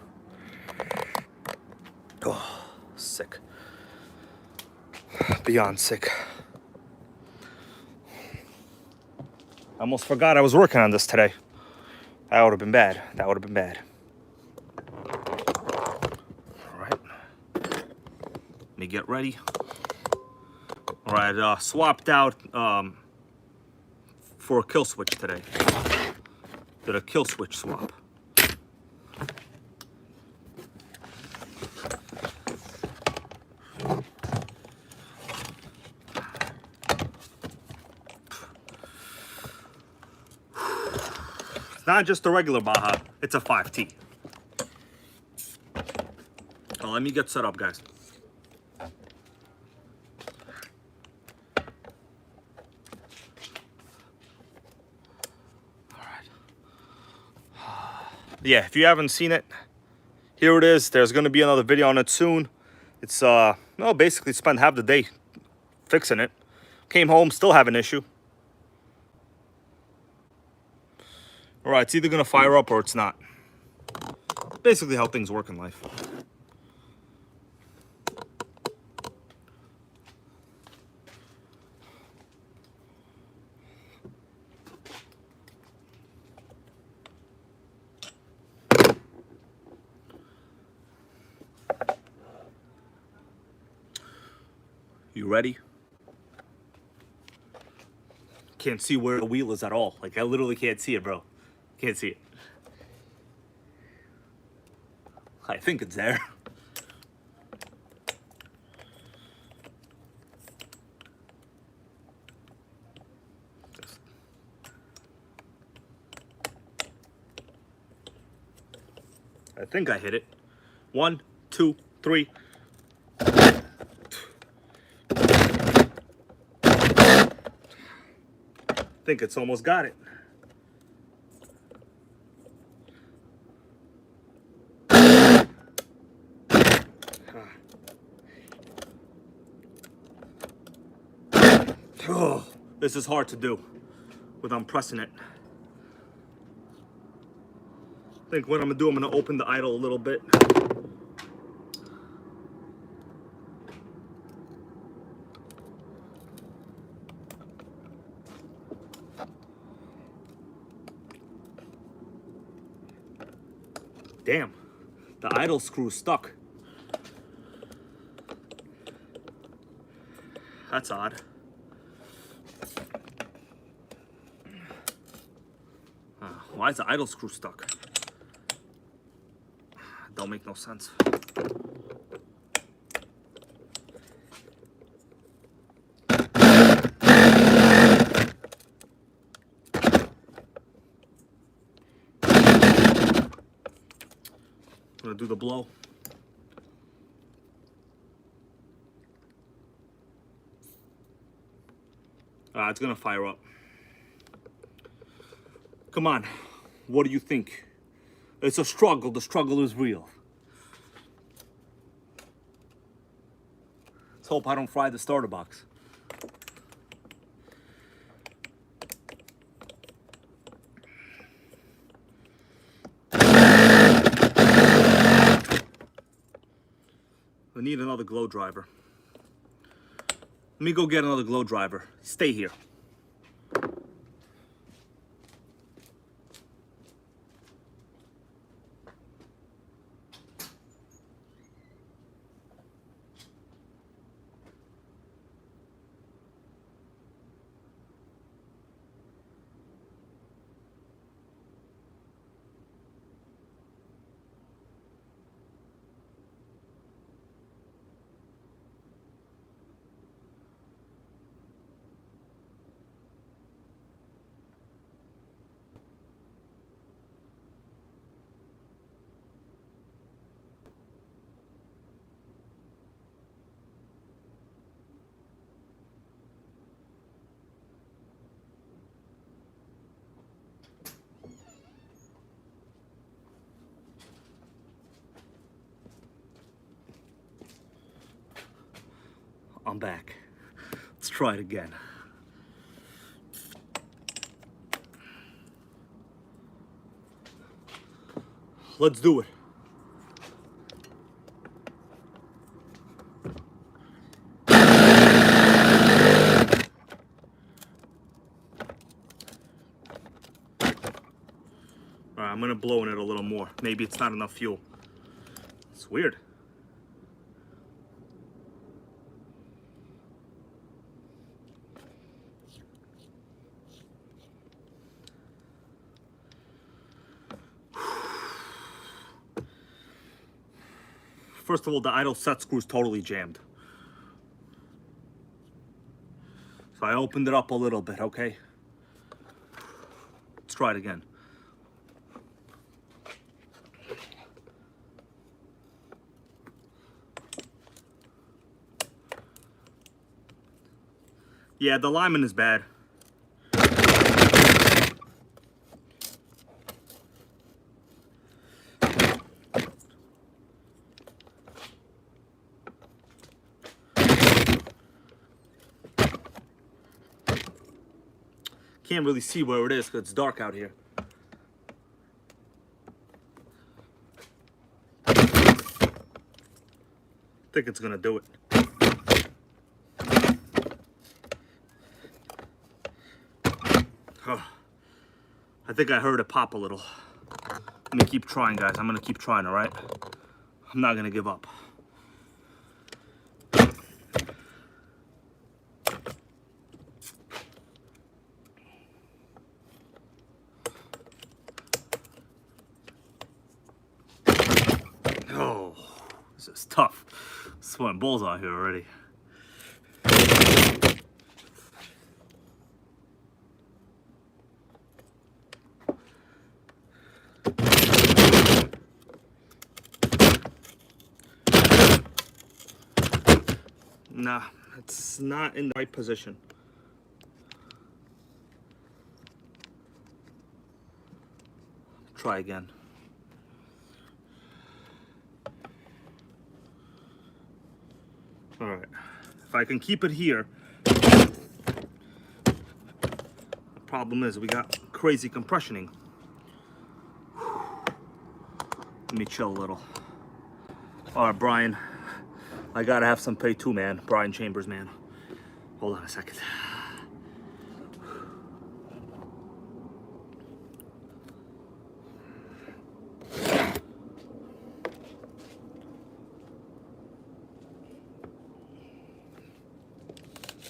Oh, sick. Beyond sick. I almost forgot I was working on this today. That would have been bad. That would have been bad. All right. Let me get ready. All right, swapped out for a kill switch today. Did a kill switch swap. It's not just a regular Baja, it's a 5T. Oh, let me get set up, guys. Yeah, if you haven't seen it, here it is. There's going to be another video on it soon. It's, no, basically spent half the day fixing it. Came home, still have an issue. All right, it's either going to fire up or it's not. Basically how things work in life. You ready? Can't see where the wheel is at all. Like, I literally can't see it, bro. Can't see it. I think it's there. I think I hit it. 1, 2, 3. I think it's almost got it. Oh, this is hard to do without pressing it. I think what I'm gonna do, I'm gonna open the idle a little bit. Damn, the idle screw is stuck. That's odd. Why is the idle screw stuck? Don't make no sense. I'm gonna do the blow. It's gonna fire up. Come on, what do you think? It's a struggle. The struggle is real. Let's hope I don't fry the starter box. I need another glow driver. Let me go get another glow driver. Stay here. I'm back. Let's try it again. Let's do it. All right, I'm gonna blow in it a little more. Maybe it's not enough fuel. It's weird. First of all, the idle set screw is totally jammed. So I opened it up a little bit, okay? Let's try it again. Yeah, the alignment is bad. Can't really see where it is because it's dark out here. I think it's gonna do it. I think I heard it pop a little. Let me keep trying, guys. I'm gonna keep trying, all right? I'm not gonna give up. Oh, this is tough. Sweating balls out here already. Nah, it's not in the right position. Try again. All right, if I can keep it here. The problem is we got crazy compressioning. Let me chill a little. All right, Brian, I gotta have some pay too, man. Brian Chambers, man. Hold on a second.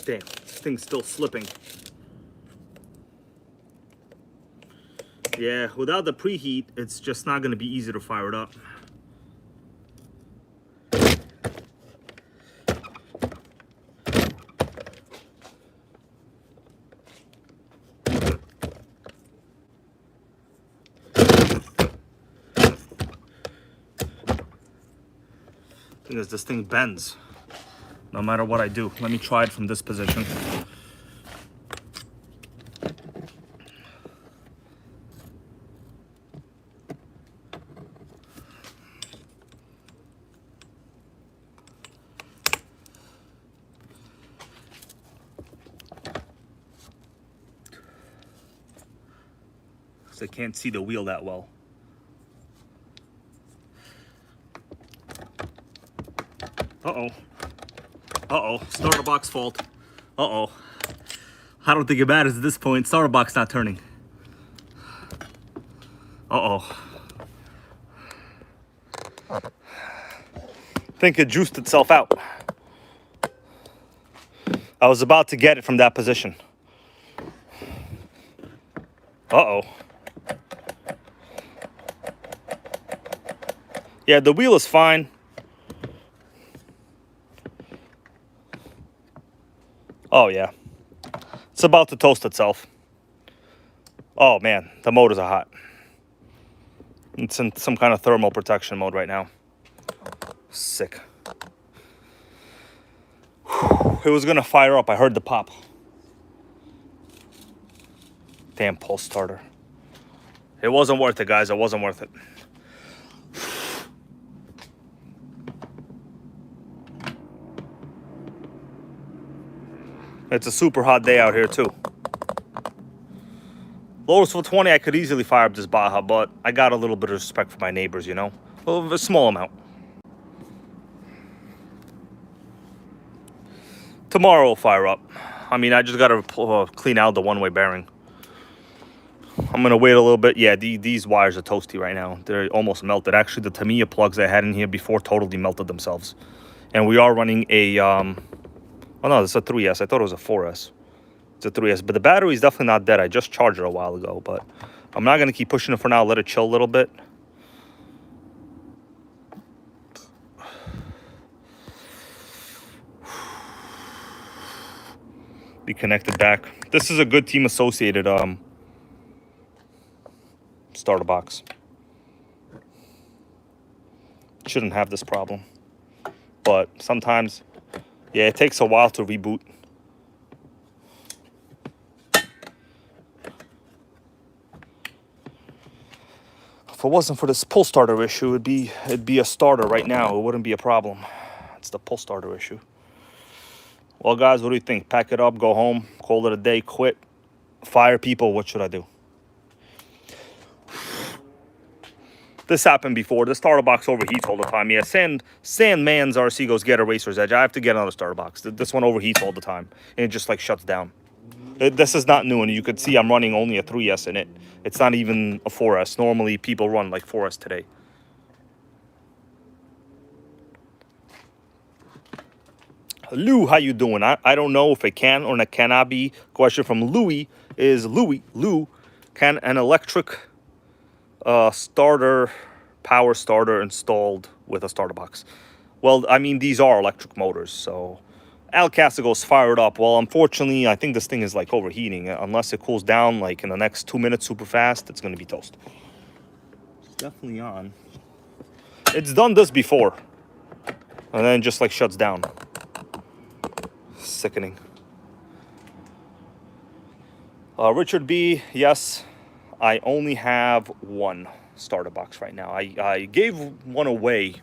Damn, this thing's still slipping. Yeah, without the preheat, it's just not gonna be easy to fire it up. The thing is, this thing bends no matter what I do. Let me try it from this position. I can't see the wheel that well. Uh-oh. Uh-oh. Starter box fault. Uh-oh. I don't think it matters at this point. Starter box not turning. Uh-oh. I think it juiced itself out. I was about to get it from that position. Uh-oh. Yeah, the wheel is fine. Oh, yeah. It's about to toast itself. Oh, man, the motors are hot. It's in some kind of thermal protection mode right now. Sick. It was gonna fire up. I heard the pop. Damn pulse starter. It wasn't worth it, guys. It wasn't worth it. It's a super hot day out here, too. Lowers for 20, I could easily fire up this Baja, but I got a little bit of respect for my neighbors, you know? Well, a small amount. Tomorrow will fire up. I mean, I just got to clean out the one-way bearing. I'm going to wait a little bit. Yeah, these wires are toasty right now. They're almost melted. Actually, the Tamiya plugs I had in here before totally melted themselves. And we are running a... Oh, no, it's a 3S. I thought it was a 4S. It's a 3S. But the battery is definitely not dead. I just charged it a while ago. But I'm not going to keep pushing it for now. Let it chill a little bit. Be connected back. This is a good team associated starter box. Shouldn't have this problem. But sometimes, yeah, it takes a while to reboot. If it wasn't for this pull starter issue, it'd be a starter right now. It wouldn't be a problem. It's the pull starter issue. Well, guys, what do you think? Pack it up, go home, call it a day, quit, fire people. What should I do? This happened before. The starter box overheats all the time. Yeah, Sandman's RC goes get a racer's edge. I have to get another starter box. This one overheats all the time, and it just like shuts down. This is not new, and you can see I'm running only a 3S in it. It's not even a 4S. Normally, people run like 4S today. Lou, how you doing? I don't know if it can or it cannot be. Question from Louis is, Lou, can an electric power starter installed with a starter box? Well, I mean, these are electric motors, so Al Castigo's fired up. Well, unfortunately, I think this thing is like overheating. Unless it cools down like in the next 2 minutes super fast, it's going to be toast. It's definitely on. It's done this before, and then just like shuts down. Sickening. Richard B, yes, I only have one starter box right now. I gave one away,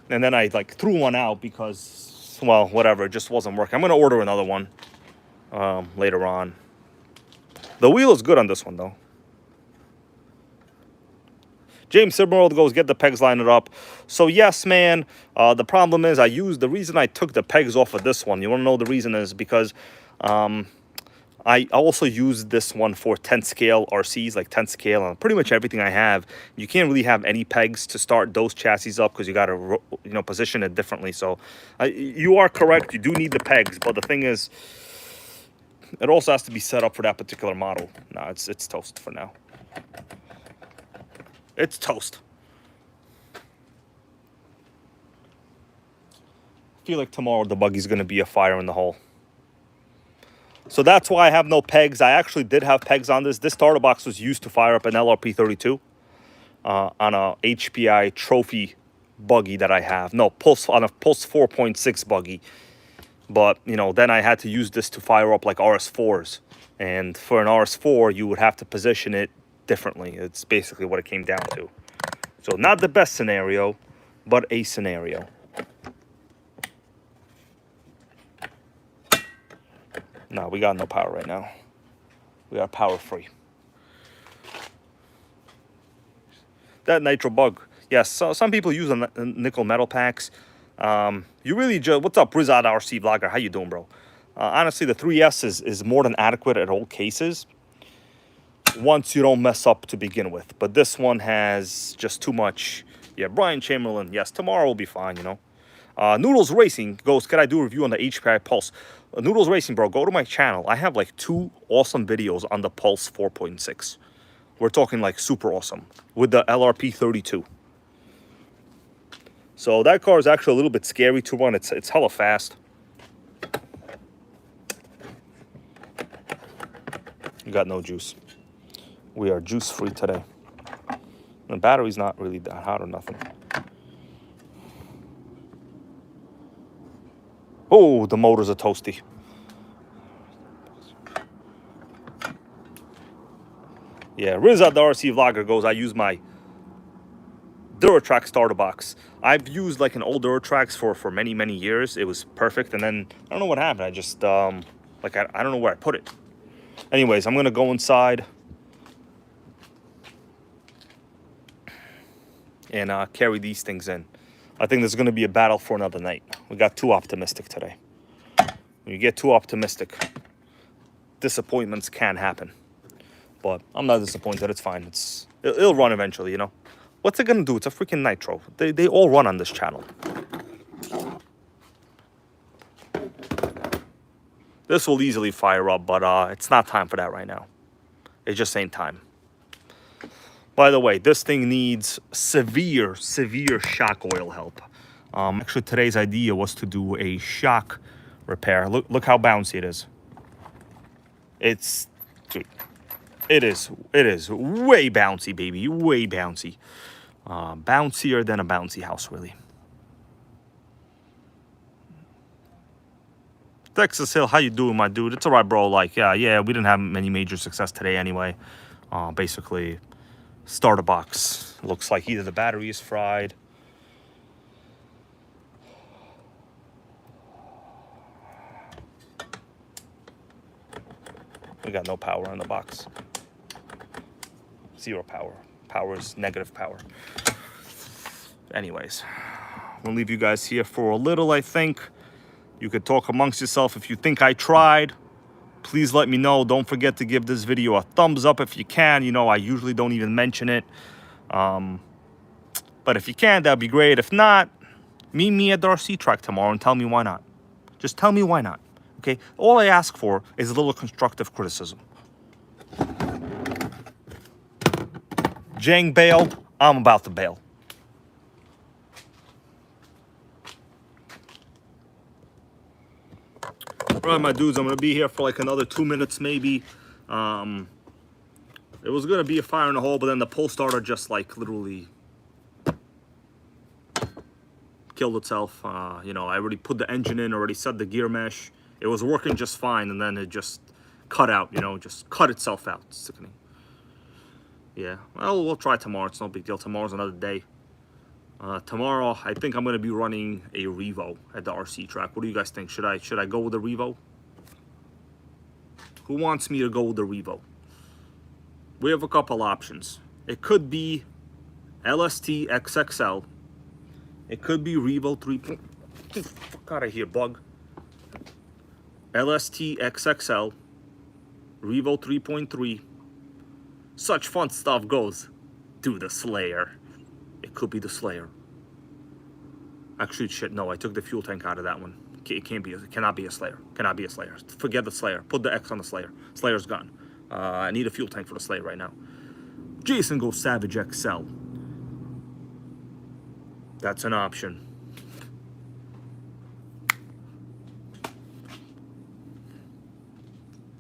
and then I like threw one out because, well, whatever, it just wasn't working. I'm gonna order another one later on. The wheel is good on this one though. James Silverworld goes, get the pegs lined up. So yes, man, the problem is the reason I took the pegs off of this one, you wanna know the reason is because I also use this one for 10 scale RCs, like 10 scale, and pretty much everything I have. You can't really have any pegs to start those chassis up because you got to, you know, position it differently. So you are correct. You do need the pegs, but the thing is, it also has to be set up for that particular model. No, it's toast for now. It's toast. I feel like tomorrow the buggy's going to be a fire in the hole. So that's why I have no pegs. I actually did have pegs on this. This starter box was used to fire up an LRP32 on a HPI trophy buggy that I have. No, on a Pulse 4.6 buggy. But, you know, then I had to use this to fire up like RS4s. And for an RS4, you would have to position it differently. It's basically what it came down to. So not the best scenario, but a scenario. No, we got no power right now. We got power free. That Nitro bug. Yes, so some people use nickel metal packs. You really just... What's up, Rizad RC Vlogger? How you doing, bro? Honestly, the 3S is more than adequate at all cases. Once you don't mess up to begin with. But this one has just too much. Yeah, Brian Chamberlain. Yes, tomorrow will be fine, you know. Noodles Racing goes, can I do a review on the HPI Pulse? Noodles Racing, bro, go to my channel. I have like 2 awesome videos on the Pulse 4.6. We're talking like super awesome with the LRP32. So that car is actually a little bit scary to run. It's hella fast. You got no juice. We are juice free today. The battery's not really that hot or nothing. Oh, the motors are toasty. Yeah, Rizad the RC Vlogger goes, I use my Duratrax starter box. I've used like an old Duratrax for many, many years. It was perfect. And then, I don't know what happened. I just, I don't know where I put it. Anyways, I'm going to go inside and carry these things in. I think there's going to be a battle for another night. We got too optimistic today. When you get too optimistic, disappointments can happen. But I'm not disappointed. It's fine. It'll run eventually, you know. What's it going to do? It's a freaking Nitro. They all run on this channel. This will easily fire up, but it's not time for that right now. It just ain't time. By the way, this thing needs severe shock oil help. Actually, today's idea was to do a shock repair. Look how bouncy it is. It is way bouncy, baby. Way bouncy. Bouncier than a bouncy house, really. Texas Hill, how you doing, my dude? It's all right, bro. Like, yeah, we didn't have many major success today anyway. Basically, starter box. Looks like either the battery is fried. We got no power on the box. 0 power. Power is negative power. Anyways, we'll leave you guys here for a little, I think. You could talk amongst yourself. If you think I tried, please let me know. Don't forget to give this video a thumbs up if you can. You know, I usually don't even mention it. But if you can, that'd be great. If not, meet me at the RC track tomorrow and tell me why not. Just tell me why not. Okay? All I ask for is a little constructive criticism. Jang bailed. I'm about to bail. All right, my dudes, I'm going to be here for like another 2 minutes maybe. It was going to be a fire in the hole, but then the pull starter just like literally killed itself. You know, I already put the engine in, already set the gear mesh, It was working just fine, and then it just cut out, you know, just cut itself out. It's sickening. Yeah, well, we'll try tomorrow. It's no big deal. Tomorrow's another day. Tomorrow, I think I'm going to be running a Revo at the RC track. What do you guys think? Should I go with the Revo? Who wants me to go with the Revo? We have a couple options. It could be LST XXL. It could be Revo 3. Get the fuck out of here, bug. LST XXL. Revo 3.3. Such fun stuff goes. Do the Slayer. It could be the Slayer. Actually, shit, no, I took the fuel tank out of that one. It cannot be a Slayer. Cannot be a Slayer. Forget the Slayer. Put the X on the Slayer. Slayer's gone. I need a fuel tank for the Slayer right now. Jason goes Savage XL. That's an option.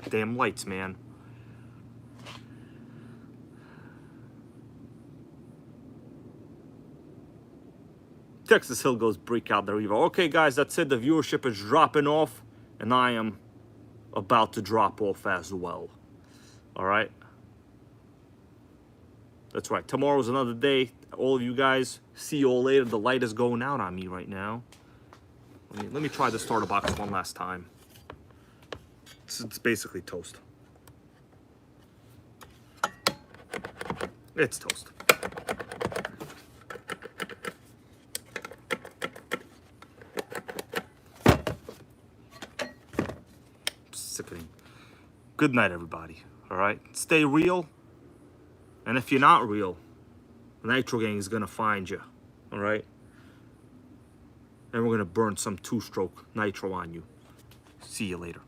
Damn lights, man. Texas Hill goes break out the Revo. Okay, guys, that's it. The viewership is dropping off, and I am about to drop off as well. All right? That's right. Tomorrow's another day. All of you guys, see you all later. The light is going out on me right now. Let me try the starter box one last time. It's basically toast. It's toast. Sickening. Good night, everybody. All right? Stay real. And if you're not real, NitroGang is going to find you. All right? And we're going to burn some two-stroke nitro on you. See you later.